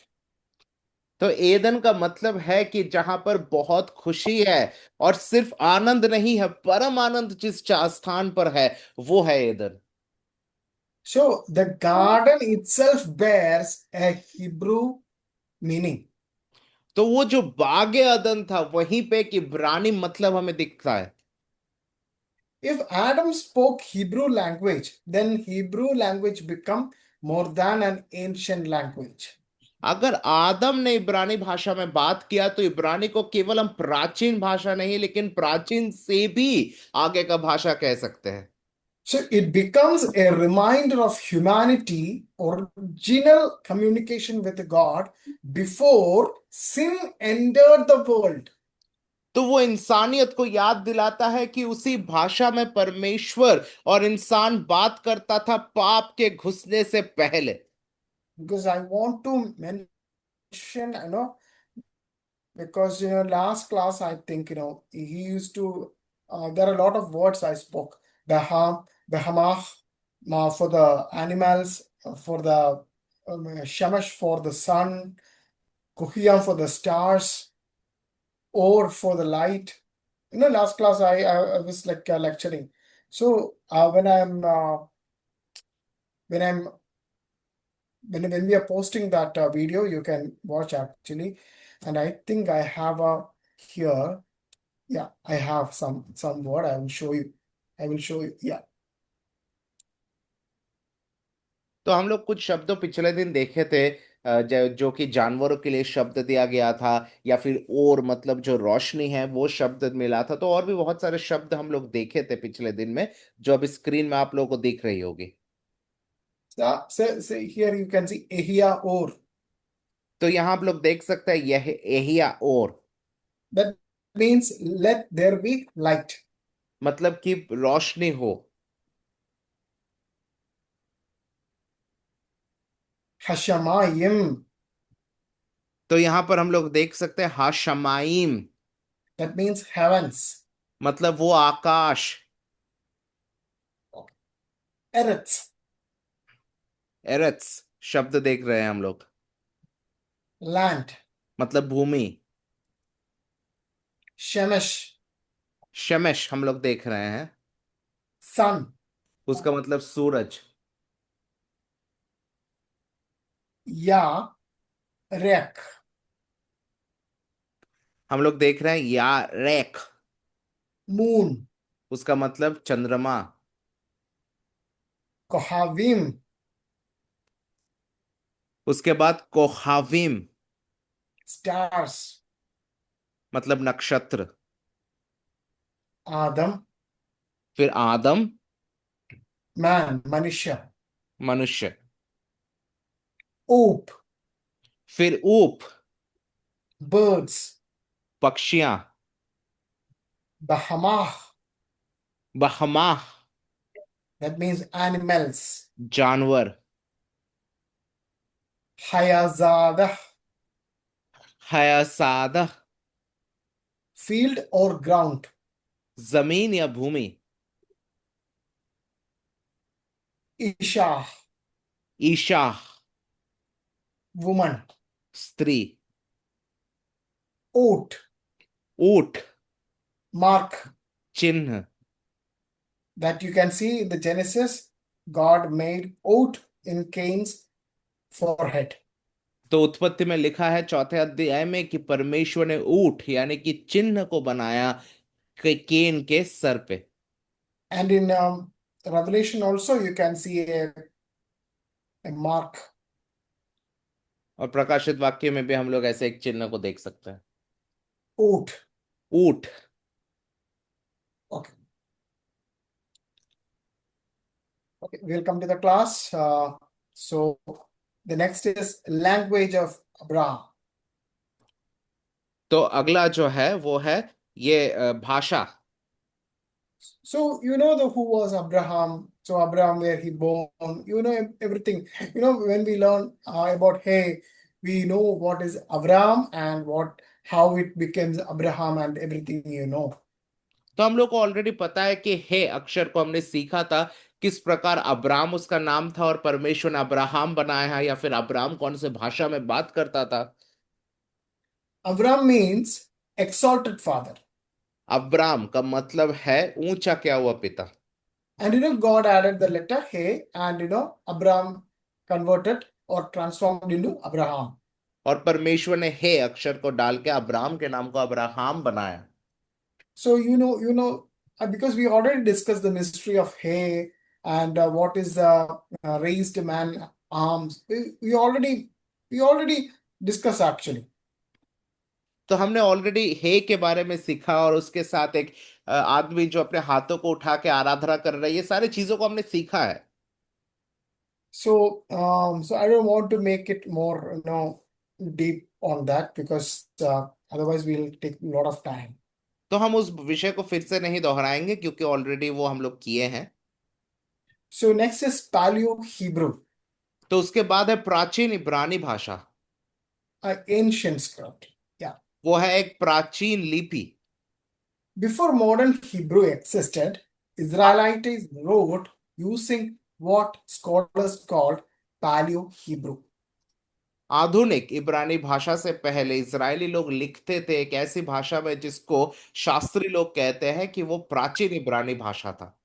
B: तो Edan का मतलब है कि जहां पर बहुत खुशी है और सिर्फ आनंद नहीं है, परम आनंद जिस स्थान पर है वो है Edan.
C: So the garden itself bears a Hebrew meaning.
B: तो वो जो बागे अदन था वहीं पे एक इब्रानी मतलब हमें दिखता है।
C: If Adam spoke Hebrew language, then Hebrew language become more than an ancient language.
B: अगर आदम ने इब्रानी भाषा में बात किया तो इब्रानी को केवल हम प्राचीन भाषा नहीं लेकिन प्राचीन से भी आगे का भाषा कह सकते हैं।
C: So it becomes a reminder of humanity, original communication with God before sin entered the world.
B: तो वो इंसानियत को याद दिलाता है कि उसी भाषा में परमेश्वर और इंसान बात करता था पाप के घुसने से पहले।
C: Because I want to mention, because last class I think he used to. There are a lot of words I spoke. Behamah, for the animals, for the Shemesh for the sun, Kuhiyam for the stars, or for the light. Last class I was like lecturing. So when we are posting that video, you can watch actually. And I think I have here. Yeah, I have some word. I will show you. Yeah.
B: तो हम लोग कुछ शब्द पिछले दिन देखे थे, जो कि जानवरों के लिए शब्द दिया गया था, या फिर और मतलब जो रोशनी है वो शब्द मिला था। तो और भी बहुत सारे शब्द हम लोग देखे थे पिछले दिन में, जो अभी स्क्रीन में आप लोगों को दिख रही होगी।
C: So here you can see Ehia or.
B: तो यहाँ आप लोग देख सकते हैं यह एहिया और,
C: That means let there be light.
B: मतलब कि रोशनी हो।
C: Hashamayim.
B: तो यहाँ पर हम लोग देख सकते हैं हाशमाइम,
C: That means heavens.
B: मतलब वो आकाश।
C: Eretz.
B: एरत्स शब्द देख रहे हैं हम लोग,
C: Land.
B: मतलब भूमि।
C: Shemesh.
B: शमेश हम लोग देख रहे हैं,
C: Sun.
B: उसका मतलब सूरज।
C: Ya. Rek.
B: हम लोग देख रहे हैं या रेख,
C: Moon.
B: उसका मतलब चंद्रमा।
C: Kohavim.
B: उसके बाद कोहाविम,
C: Stars.
B: मतलब नक्षत्र।
C: Adam.
B: फिर आदम,
C: Man. Manisha.
B: मनुष्य।
C: Oop.
B: फिर ऊप,
C: Birds.
B: पक्षियां।
C: Bahamah.
B: बहमाह,
C: That means animals.
B: जानवर।
C: Hayazadah.
B: हयासादा,
C: Field or ground.
B: जमीन या भूमि।
C: Isha.
B: ईशा,
C: Woman.
B: स्त्री।
C: Oat.
B: ऊंट,
C: Mark.
B: चिन्ह।
C: That you can see in the Genesis, God made oat in Cain's forehead.
B: तो उत्पत्ति में लिखा है चौथे अध्याय में कि परमेश्वर ने ऊंट यानी कि चिन्ह को बनाया केन के सर पे।
C: And in Revelation also, you can see a mark.
B: और प्रकाशित वाक्य में भी हम लोग ऐसे एक चिन्ह को देख सकते हैं,
C: Oot.
B: ऊंट।
C: Okay. Okay, we'll come to the class. So the next is language of Abraham.
B: तो अगला जो है वो है ये भाषा।
C: So you know who was Abraham. So Abraham, where he born, you know everything. You know when we learn about hey, we know what is Abraham and how it becomes Abraham and everything you know.
B: तो हम लोग को already पता है कि हे अक्षर को हमने सीखा था किस प्रकार अब्राम उसका नाम था और परमेश्वर ने अब्राहम बनाया है, या फिर अब्राम कौन से भाषा में बात करता था।
C: Abraham means exalted father.
B: Abram का मतलब है ऊंचा किया हुआ पिता।
C: And you know, God added the letter Hey, and you know, Abraham converted or transformed into Abraham.
B: और परमेश्वर ने हे अक्षर को डाल के अब्राम के नाम को अब्राहम बनाया।
C: So because we already discussed the mystery of Hey and what is the raised man arms. We already discussed actually.
B: तो हमने ऑलरेडी हे के बारे में सीखा और उसके साथ एक आदमी जो अपने हाथों को उठा के आराधना कर रहा है, ये सारी चीजों को हमने सीखा है।
C: So I don't want to make it more deep on that because otherwise we'll take a lot of time.
B: तो हम उस विषय को फिर से नहीं दोहराएंगे क्योंकि ऑलरेडी वो हम लोग किए हैं।
C: So next is Paleo Hebrew,
B: तो उसके बाद है प्राचीन इब्रानी भाषा।
C: ancient script. Yeah.
B: वो है एक प्राचीन लिपि।
C: Before modern Hebrew existed, Israelites wrote using what scholars called Paleo Hebrew.
B: आधुनिक इब्रानी भाषा से पहले इजरायली लोग लिखते थे एक ऐसी भाषा में जिसको शास्त्री लोग कहते हैं कि वो प्राचीन इब्रानी भाषा था।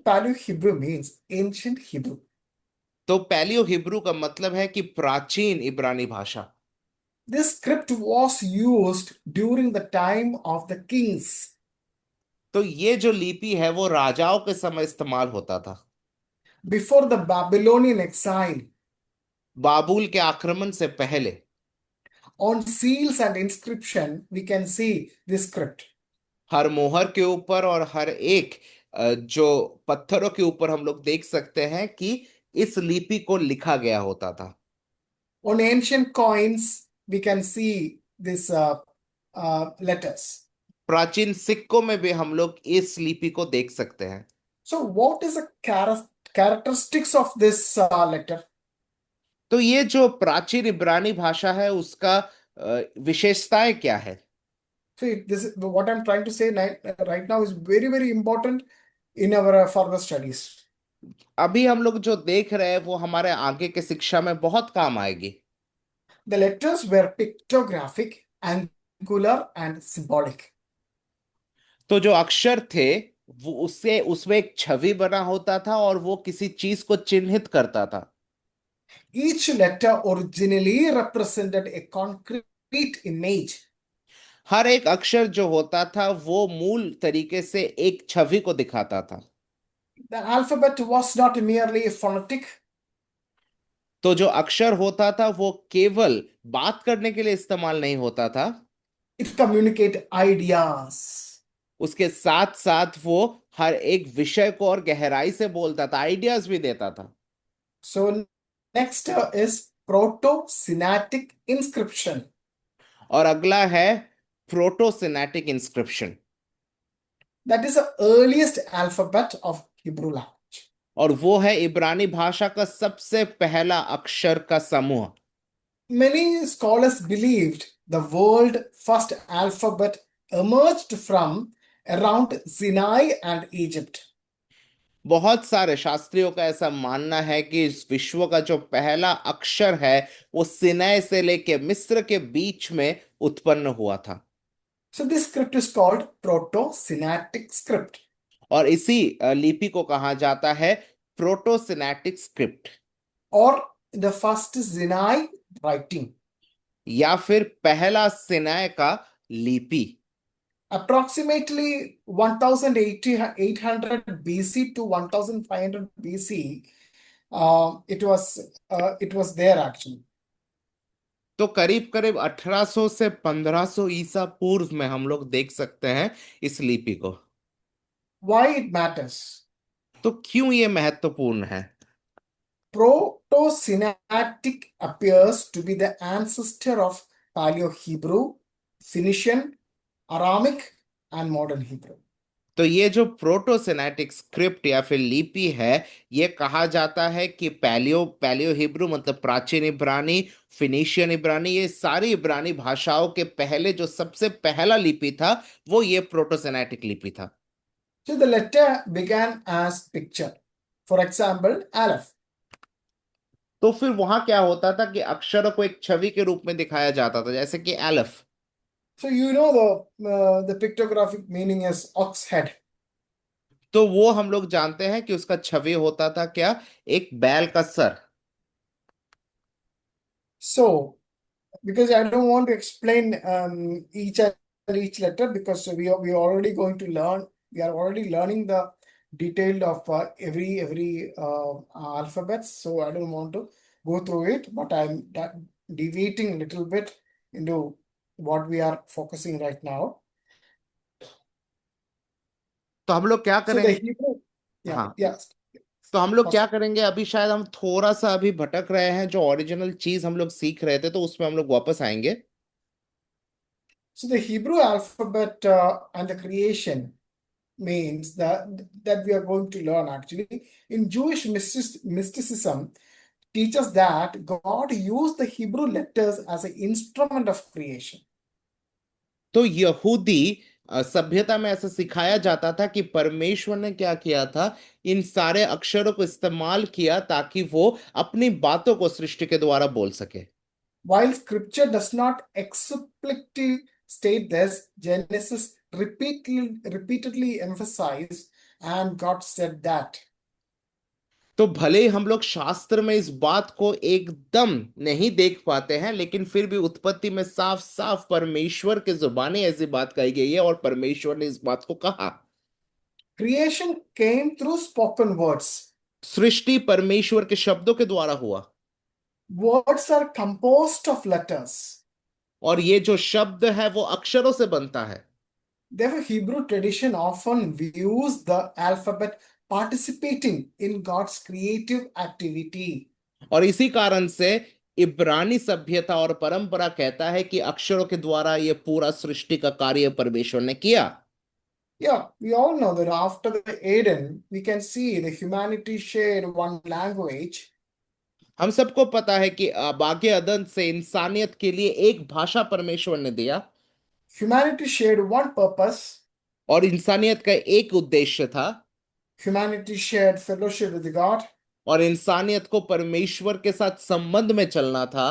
C: Paleo Hebrew means ancient Hebrew.
B: तो पैलियो हिब्रू का मतलब है कि प्राचीन इब्रानी भाषा।
C: This script was used during the time of the kings.
B: तो ये जो लिपि है वो राजाओं के समय इस्तेमाल होता था,
C: Before the Babylonian exile.
B: बाबुल के आक्रमण से पहले।
C: On seals and inscription, we can see this script.
B: हर मोहर के ऊपर और हर एक जो पत्थरों के ऊपर हम लोग देख सकते हैं कि इस लिपि को लिखा गया होता था।
C: On ancient coins, we can see this letters.
B: प्राचीन सिक्कों में भी हम लोग इस लिपि को देख सकते हैं।
C: So, what is the characteristics of this letter?
B: तो ये जो प्राचीन इब्रानी भाषा है उसका विशेषताएं क्या है?
C: So, this is what I'm trying to say right now is very, very important in our further studies.
B: अभी हम लोग जो देख रहे हैं वो हमारे आगे के शिक्षा में बहुत काम आएगी।
C: The letters were pictographic, angular, and symbolic.
B: तो जो अक्षर थे वो उससे उसमें एक छवि बना होता था और वो किसी चीज को चिन्हित करता था।
C: Each letter originally represented a concrete image.
B: हर एक अक्षर जो होता था वो मूल तरीके से एक छवि को दिखाता था।
C: The alphabet was not merely phonetic.
B: तो जो अक्षर होता था वो केवल बात करने के लिए इस्तेमाल नहीं होता था,
C: It communicated ideas.
B: उसके साथ साथ वो हर एक विषय को और गहराई से बोलता था, आइडियाज भी देता था।
C: So next is proto-Sinaitic inscription.
B: और अगला है प्रोटोसिनेटिक inscription.
C: That is the earliest alphabet of Hebrew language.
B: और वो है इब्रानी भाषा का सबसे पहला अक्षर का समूह।
C: Many scholars believed the world first alphabet emerged from around Sinai and Egypt.
B: बहुत सारे शास्त्रियों का ऐसा मानना है कि इस विश्व का जो पहला अक्षर है वो सिनै से लेके मिस्र के बीच में उत्पन्न हुआ था।
C: So this script is called proto-Sinaitic script.
B: और इसी लिपि को कहा जाता है प्रोटोसिनेटिक script.
C: Or the first Sinai writing.
B: या फिर पहला सिनाय का लिपि?
C: Approximately 1800 BC to 1500 BC, it was there actually.
B: तो करीब करीब 1800 से 1500 ईसा पूर्व में हम लोग देख सकते हैं इस लिपि को।
C: Why it matters?
B: तो क्यों ये महत्वपूर्ण है?
C: Proto-Sinaitic appears to be the ancestor of Paleo-Hebrew, Phoenician, Aramic, and modern Hebrew.
B: तो ये जो प्रोटोसेनेटिक स्क्रिप्ट या फिर लिपि है, ये कहा जाता है कि पैलियो हिब्रू मतलब प्राचीन इब्रानी, फिनिशियन इब्रानी, ये सारी इब्रानी भाषाओं के पहले जो सबसे पहला लिपि था वो ये प्रोटोसेनेटिक लिपि था।
C: So the letter began as picture. For example, Aleph.
B: तो फिर वहां क्या होता था कि अक्षरों को एक छवि के रूप में दिखाया जाता था, जैसे कि एलफ।
C: So you know the pictographic meaning is ox head.
B: तो वो हम लोग जानते हैं कि उसका छवि होता था क्या? एक बैल का sir.
C: So because I don't want to explain each letter because we are already going to learn. We are already learning the detail of every alphabet. So I don't want to go through it, but I'm deviating a little bit into what we are focusing right now.
B: तो हम लोग क्या
C: So the
B: करेंगे?
C: Hebrew, yeah,
B: हाँ,
C: yes.
B: तो हम लोग क्या
C: First,
B: करेंगे अभी? शायद हम थोड़ा सा अभी भटक रहे हैं, जो ओरिजिनल चीज हम लोग सीख रहे थे, तो उसमें हम लोग वापस आएंगे।
C: so the Hebrew alphabet and the creation means that we are going to learn actually in Jewish mysticism teaches that God used the Hebrew letters as an instrument of creation.
B: तो यहूदी सभ्यता में ऐसा सिखाया जाता था कि परमेश्वर ने क्या किया था, इन सारे अक्षरों को इस्तेमाल किया ताकि वो अपनी बातों को सृष्टि के द्वारा बोल सके।
C: While scripture does not explicitly state this, Genesis repeatedly emphasized, and God said that.
B: तो भले ही हम लोग शास्त्र में इस बात को एकदम नहीं देख पाते हैं, लेकिन फिर भी उत्पत्ति में साफ साफ परमेश्वर के जुबानी ऐसी बात कही गई है और परमेश्वर ने इस बात को कहा।
C: Creation came through spoken words.
B: सृष्टि परमेश्वर के शब्दों के द्वारा हुआ,
C: Words are composed of letters.
B: और ये जो शब्द है वो अक्षरों से बनता है।
C: Therefore, Hebrew tradition often views the alphabet participating in God's creative activity.
B: और इसी कारण से इब्रानी सभ्यता और परंपरा कहता है कि अक्षरों के द्वारा ये पूरा सृष्टि का कार्य परमेश्वर ने किया।
C: Yeah, we all know that after the Eden, we can see the humanity shared one language.
B: हम सबको पता है कि बागे अदन से इंसानियत के लिए एक भाषा परमेश्वर ने दिया,
C: Humanity shared one purpose.
B: और इंसानियत का एक उद्देश्य था,
C: Humanity shared fellowship with God.
B: और इंसानियत को परमेश्वर के साथ संबंध में चलना था।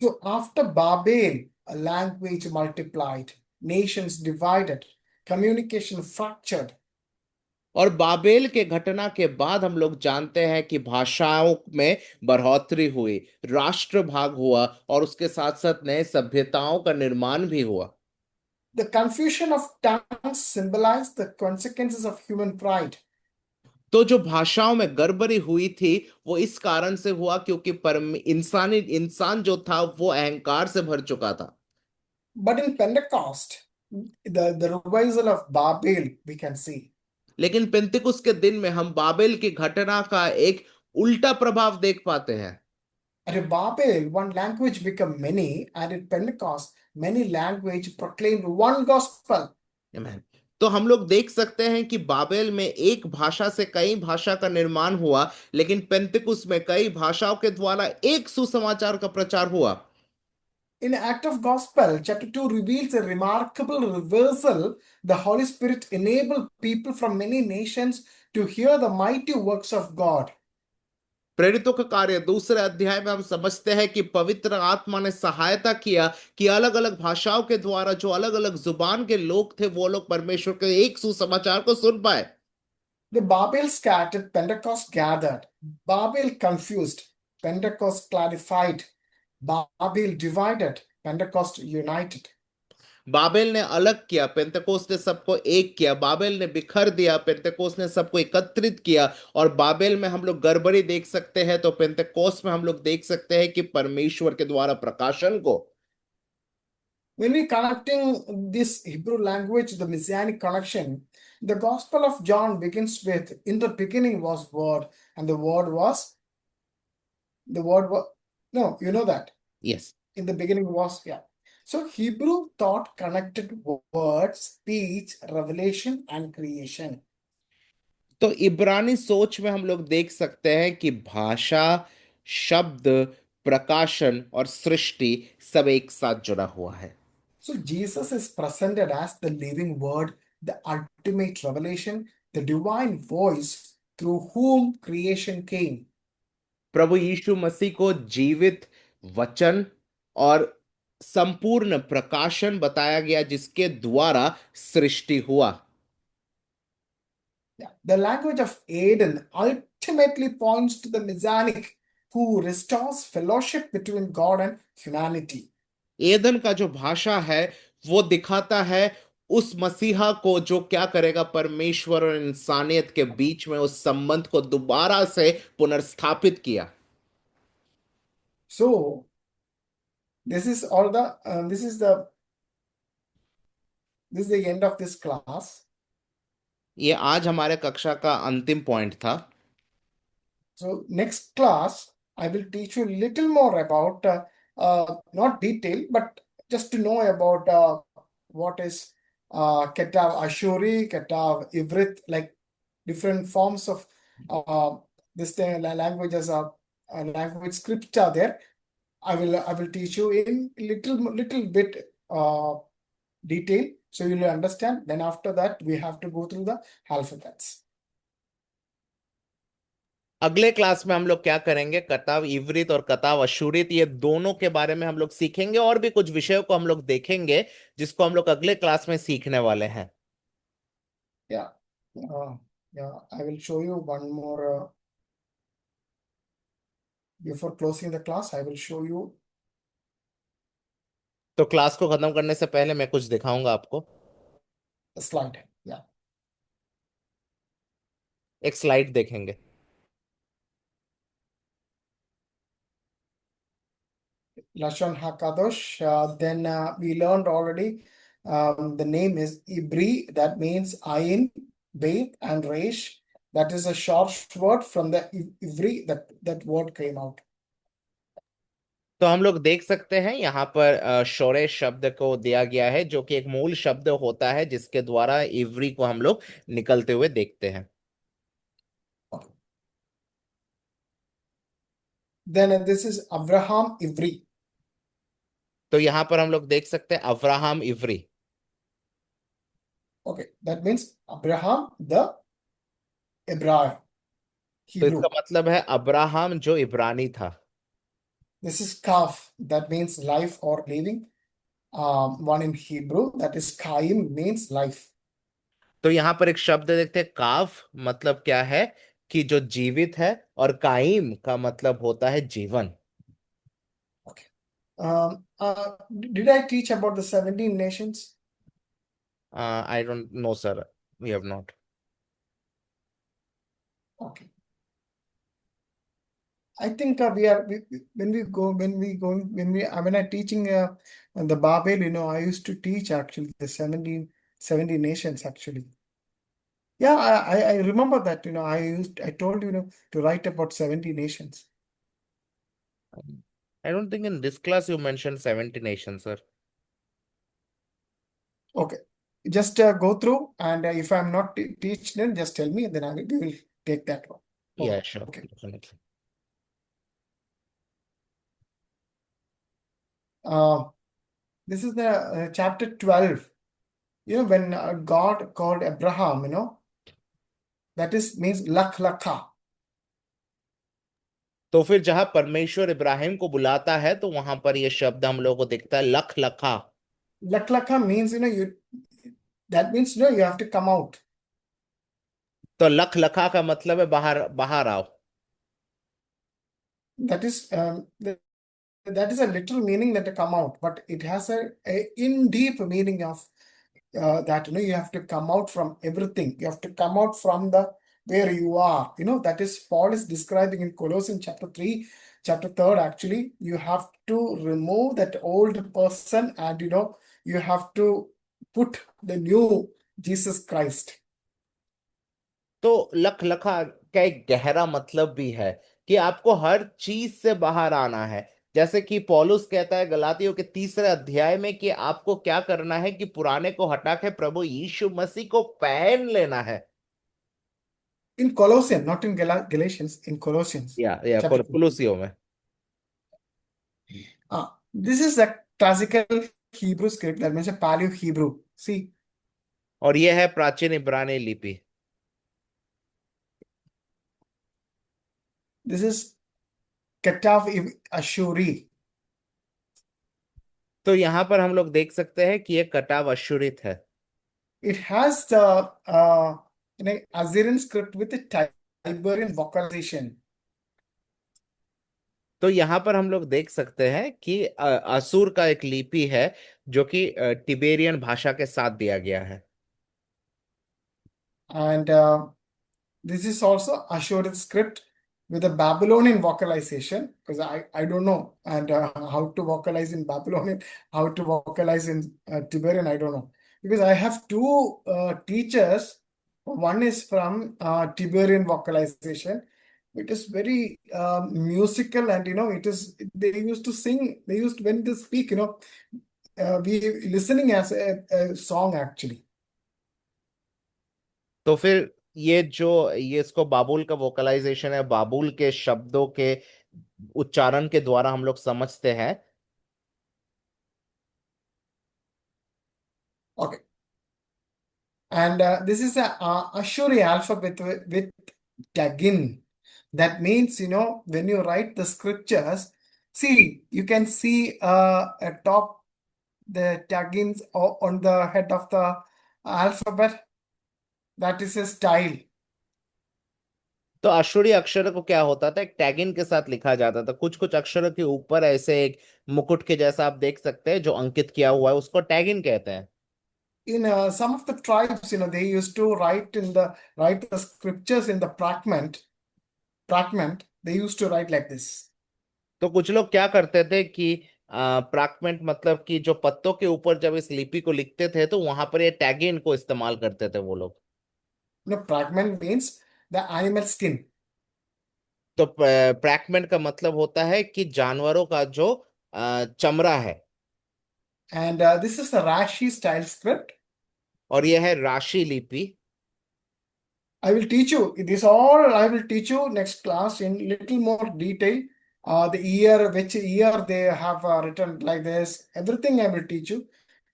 C: So after Babel, a language multiplied, nations divided, communication fractured.
B: और बाबेल के घटना के बाद हम लोग जानते हैं कि भाषाओं में बढ़ोतरी हुई, राष्ट्र भाग हुआ, और उसके साथ साथ नए सभ्यताओं का निर्माण भी हुआ।
C: The confusion of tongues symbolized the consequences of human pride.
B: तो जो भाषाओं में गड़बड़ी हुई थी वो इस कारण से हुआ क्योंकि इंसान जो था वो अहंकार से भर चुका था।
C: But in Pentecost, the revival of Babel, we can see.
B: लेकिन पेंतिकुस्त के दिन में हम बाबेल की घटना का एक उल्टा प्रभाव देख पाते हैं।
C: At Babel, one language became many, and at Pentecost, many language proclaimed one gospel.
B: Amen. तो हम लोग देख सकते हैं कि बाबेल में एक भाषा से कई भाषा का निर्माण हुआ, लेकिन पेंतिकुस्त में कई भाषाओं के द्वारा एक सुसमाचार का प्रचार हुआ।
C: In Act of Gospel, chapter 2 reveals a remarkable reversal. The Holy Spirit enabled people from many nations to hear the mighty works of God.
B: प्रेरितों का कार्य दूसरे अध्याय में हम समझते हैं कि पवित्र आत्मा ने सहायता किया कि अलग अलग भाषाओं के द्वारा जो अलग अलग जुबान के लोग थे वो लोग परमेश्वर के एक सुसमाचार को सुन पाए।
C: The Babel scattered, Pentecost gathered. Babel confused, Pentecost clarified. Babel divided, Pentecost united.
B: Babel ने अलग किया, पेंतेकोस ने सबको एक किया। बाबेल ने बिखर दिया, पेंतेकोस ने सबको एकत्रित किया। और बाबेल में हम लोग गड़बड़ी देख सकते हैं, तो पेंतेकोस में हम लोग देख सकते हैं कि परमेश्वर के द्वारा प्रकाशन को।
C: When we connecting this Hebrew language, the messianic connection, the Gospel of John begins with, in the beginning was Word, and the Word was, no, you know that.
B: Yes.
C: In the beginning was, yeah. So Hebrew thought connected words, speech, revelation, and creation.
B: तो इब्रानी सोच में हम लोग देख सकते हैं कि भाषा, शब्द, प्रकाशन और सृष्टि सब एक साथ जुड़ा हुआ है।
C: So Jesus is presented as the living word, the ultimate revelation, the divine voice through whom creation came.
B: प्रभु यीशु मसीह को जीवित वचन और संपूर्ण प्रकाशन बताया गया, जिसके द्वारा सृष्टि हुआ।
C: Yeah. The language of Eden ultimately points to the Messianic who restores fellowship between God and humanity.
B: Edan का जो भाषा है वो दिखाता है उस मसीहा को जो क्या करेगा, परमेश्वर और इंसानियत के बीच में उस संबंध को दोबारा से पुनर्स्थापित किया।
C: So this is all the this is the end of this class.
B: ये आज हमारे कक्षा का अंतिम पॉइंट था।
C: So next class I will teach you a little more about not detail but just to know about what is Ketav Ashuri, Ketav Ivrit, like different forms of this thing, languages are language scripts are there. I will teach you in little bit detail so you will understand. Then after that we have to go through the alphabets.
B: अगले class में हम लोग क्या करेंगे, कताव इवरित और कताव अशूरित, ये दोनों के बारे में हम लोग सीखेंगे। और भी कुछ विषयों को हम लोग देखेंगे जिसको हम लोग अगले क्लास में सीखने वाले हैं।
C: Yeah, yeah. I will show you one more before closing the class. I will show you
B: तो क्लास को खत्म करने से पहले मैं कुछ दिखाऊंगा आपको।
C: a slide. Yeah,
B: एक स्लाइड देखेंगे।
C: Lashon Hakadosh. Then we learned already. The name is Ibri. That means Ayin, Beit, and Resh. That is a short word from the Ivri. That word came out.
B: तो हम लोग देख सकते हैं यहाँ पर शोरे शब्द को दिया गया है, जो कि एक मूल शब्द होता है जिसके द्वारा इवरी को हम लोग निकलते हुए देखते हैं।
C: Okay. Then this is Abraham Ivri.
B: तो यहाँ पर हम लोग देख सकते हैं Abraham every.
C: Okay, that means Abraham the Hebraic
B: तो
C: Hebrew.
B: इसका मतलब है अब्राहम जो इब्रानी था।
C: This is Kaf. That means life or living. One in Hebrew, that is Kaim, means life.
B: तो यहाँ पर एक शब्द देखते हैं काफ, मतलब क्या है कि जो जीवित है, और काइम का मतलब होता है जीवन।
C: Okay. Did I teach about the 17 nations?
B: I don't know sir, we have not.
C: Okay. I think when I teaching the Babel, I used to teach actually the 70 nations actually. Yeah, I remember that, I told to write about 70 nations.
B: I don't think in this class you mention 70 nation sir.
C: Okay. Just go through and if I'm not teach then just tell me, then we will take that one.
B: या sure,
C: Okay.
B: Definitely.
C: This is the chapter 12. When God called Abraham, that is means lakha.
B: तो फिर जहां परमेश्वर इब्राहिम को बुलाता है तो वहां पर यह शब्द हम लोगों को दिखता है लख लखा।
C: Lakha means that means you have to come out.
B: तो लख लखा का मतलब है बाहर बाहर आओ।
C: That is that is a literal meaning that come out, but it has a in deep meaning of that you have to come out from everything. You have to come out from the where you are. That is Paul is describing in Colossians chapter 3, chapter 3. Actually, you have to remove that old person, and you have to put the new Jesus Christ.
B: तो लखलखा का एक गहरा मतलब भी है कि आपको हर चीज से बाहर आना है। जैसे कि पौलुस कहता है गलातियों के 3 अध्याय में कि आपको क्या करना है कि पुराने को हटा के प्रभु यीशु मसीह को पहन लेना है।
C: In Colossians, not in Galatians, in Colossians
B: या
C: chapter 3.
B: कुलुसियों में।
C: This is a classical Hebrew script, that means a Paleo Hebrew. See,
B: और यह है प्राचीन इब्रानी लिपि।
C: this is Ketav Ashuri.
B: तो यहाँ पर हम लोग देख सकते हैं कि यह कटाव अश्शूरित है।
C: It has the Assyrian script with the Tiberian vocalization.
B: तो यहाँ पर हम लोग देख सकते हैं कि असुर का एक लिपि है जो कि टिबेरियन भाषा के साथ दिया गया है।
C: And this is also Ashurian script with a Babylonian vocalization, because I don't know and how to vocalize in Babylonian, how to vocalize in Tiberian, I don't know. Because I have two teachers. One is from Tiberian vocalization. It is very musical, and they used to sing. They used when they speak. We listening as a song actually.
B: तो फिर ये इसको बाबुल का vocalisation है, बाबुल के शब्दों के उच्चारण के द्वारा हम लोग समझते हैं।
C: Okay. And this is a Ashuri alphabet with tagin. That means, when you write the scriptures, see, you can see atop the tagins on the head of the alphabet. That is a style.
B: तो अश्शूरी अक्षर को क्या होता था, एक tagine के साथ लिखा जाता था। कुछ कुछ अक्षरों के ऊपर ऐसे एक मुकुट के जैसा आप देख सकते हैं जो अंकित किया हुआ है, उसको टैगिन कहते हैं।
C: In some of the tribes, they used to write the scriptures in the fragment. They used to write like this.
B: तो कुछ लोग क्या करते थे कि प्राक्मेंट मतलब कि जो पत्तों के ऊपर जब इस लिपि को लिखते थे तो वहां पर ये टैगिन को इस्तेमाल करते थे वो लोग।
C: Fragment means the animal skin.
B: तो प्रैक्मेंट का मतलब होता है कि जानवरों का जो चमड़ा है।
C: And this is the Rashi style script.
B: और यह है राशि लिपि।
C: I will teach you this all. I will teach you next class in little more detail. Which year they have written like this. Everything I will teach you,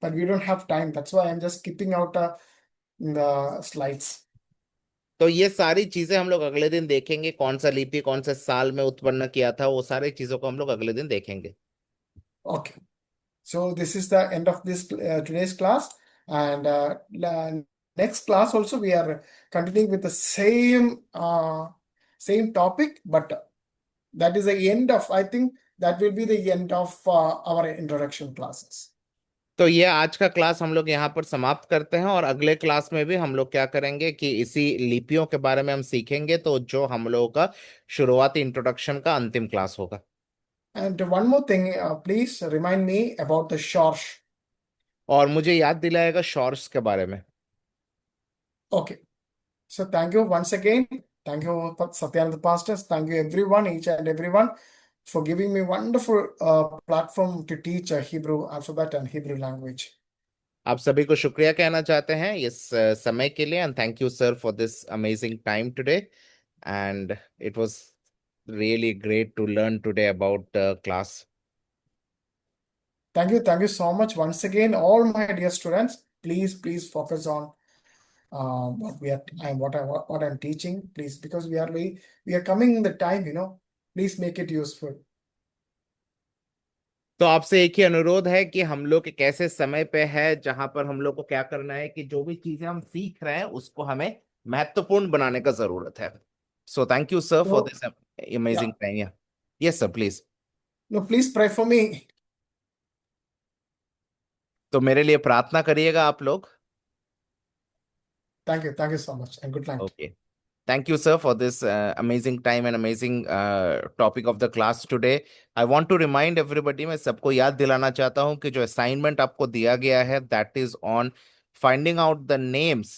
C: but we don't have time. That's why I'm just skipping out the slides.
B: तो ये सारी चीजें हम लोग अगले दिन देखेंगे, कौन सा लिपि कौन से साल में उत्पन्न किया था, वो सारी चीजों को हम लोग अगले दिन देखेंगे।
C: Okay. So this is the end of this today's class, and next class also we are continuing with the same topic, but that is the end of, I think that will be the end of our introduction classes.
B: तो ये आज का class हम लोग यहाँ पर समाप्त करते हैं, और अगले क्लास में भी हम लोग क्या करेंगे कि इसी लिपियों के बारे में हम सीखेंगे, तो जो हम लोगों का शुरुआती इंट्रोडक्शन का अंतिम क्लास होगा।
C: And one more thing, please remind me about the Shorsh.
B: और मुझे याद दिलाएगा शॉर्ट्स के बारे में।
C: Okay. So thank you once again. Thank you, Satyananda Pastors. Thank you everyone, each and everyone, for giving me wonderful platform to teach Hebrew alphabet and Hebrew language.
B: आप सभी को शुक्रिया कहना चाहते हैं इस समय के लिए, and thank you sir for this amazing time today, and it was really great to learn today about class.
C: Thank you so much once again, all my dear students. Please focus on what I'm teaching, please, because we are coming in the time, please make it useful.
B: तो आपसे एक ही अनुरोध है कि हम लोग एक ऐसे समय पे है जहां पर हम लोग को क्या करना है कि जो भी चीजें हम सीख रहे हैं उसको हमें महत्वपूर्ण बनाने का जरूरत है। So thank you sir for
C: So
B: this amazing
C: yeah,
B: time. Yes sir, please.
C: No, please pray for me.
B: तो मेरे लिए प्रार्थना करिएगा आप लोग.
C: Thank you so much, and good night.
B: Okay. Thank you, sir, for this amazing time and amazing topic of the class today. I want to remind everybody, मैं सबको याद दिलाना चाहता हूँ कि जो असाइनमेंट आपको दिया गया है, that is on finding out the names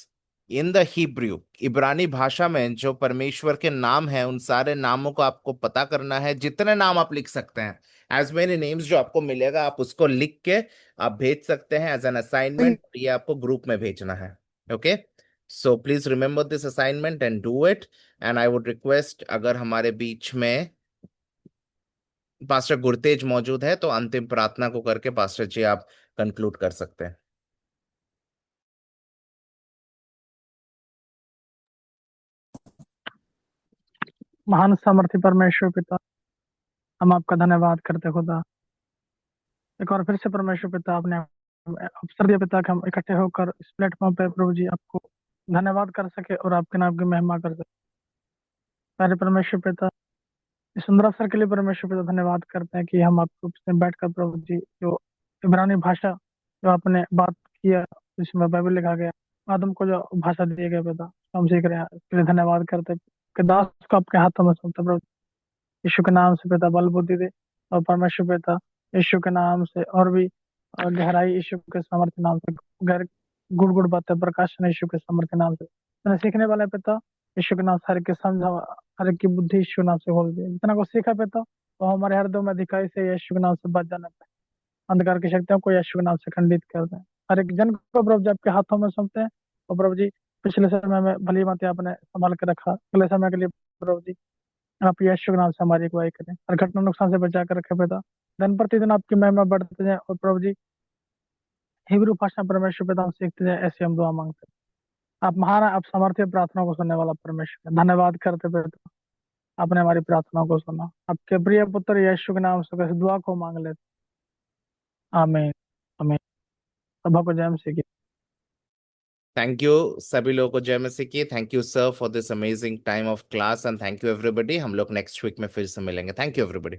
B: in the Hebrew. इब्रानी भाषा में जो परमेश्वर के नाम हैं, उन सारे नामों को आपको पता करना है. जितने नाम आप लिख सकते हैं, as many names जो आपको मिलेगा, आप उसको लिख के आप भेज सकते हैं as an assignment. ये आपको ग्रुप में भेजना है. Okay. So please remember this assignment and do it. And I would request, अगर हमारे बीच में पास्टर गुरतेज मौजूद है तो अंतिम प्रार्थना को करके पास्टर जी आप कंक्लूड कर सकते हैं.
E: महान सामर्थ्य परमेश्वर पिता, हम आपका धन्यवाद करते खुदा, एक बार फिर से परमेश्वर पिता आपने अवसर दिया पिता कि हम इकट्ठे होकर इस प्लेटफॉर्म पे प्रभु जी आपको धन्यवाद कर सके और आपके नाम की महिमा कर सके. प्यारे परमेश्वर पिता, इस सुंदर अवसर के लिए परमेश्वर पिता धन्यवाद करते हैं कि हम आपको उसमें बैठकर प्रभु जी जो इब्रानी भाषा जो आपने बात किया, जिसमें बाइबल लिखा गया, आदम को जो भाषा दी गई पिता, हम सीख रहे हैं, इसके लिए धन्यवाद करते हैं कि दास को आपके हाथों में सौंपते प्रभु. यीशु के नाम से पिता बल बुद्धि दे, और परमेश्वर पिता यीशु के नाम से और भी गहराई, यीशु के सामर्थ्य नाम से गहर गुड़ गुड़ बातें प्रकाशन, यीशु के सामर्थ्य नाम से मैंने सीखने वाले पिता यीशु के नाम से हर एक की समझा, हर एक की बुद्धि यीशु के नाम से खोल दिया. जितना को सीखा पिता वो हमारे हृदय में दिखाई से यीशु के नाम से बच जाने पाए, अंधकार की शक्तियों को यीशु के नाम से खंडित कर दें. हर एक जन को प्रभु जी आपके हाथों में सौंपते हैं. और प्रभु जी पिछले समय में भली बात आपने संभाल के रखा, अगले समय के लिए प्रभु जी आप यीशु के नाम से हमारी अगुवाई करें, हर घटना नुकसान से बचा कर रखे पिता. दिन प्रतिदिन आपकी महिमा बढ़ते जाए और प्रभु जी हिब्रू भाषा परमेश्वर पिता हम सीखते जाए, ऐसी हम दुआ मांगते हैं. आप महान हैं, आप सामर्थ्य प्रार्थना को सुनने वाला परमेश्वर, धन्यवाद करते पिता आपने हमारी प्रार्थना को सुना. आपके प्रिय पुत्र यीशु के नाम से कैसे दुआ को मांग लेते. आमीन आमीन. सभा को जय मसीह की.
B: थैंक यू सभी लोगों को जय मसीह की. Thank you sir for this amazing time of class and thank you everybody. हम लोग नेक्स्ट वीक में फिर से मिलेंगे. Thank you everybody.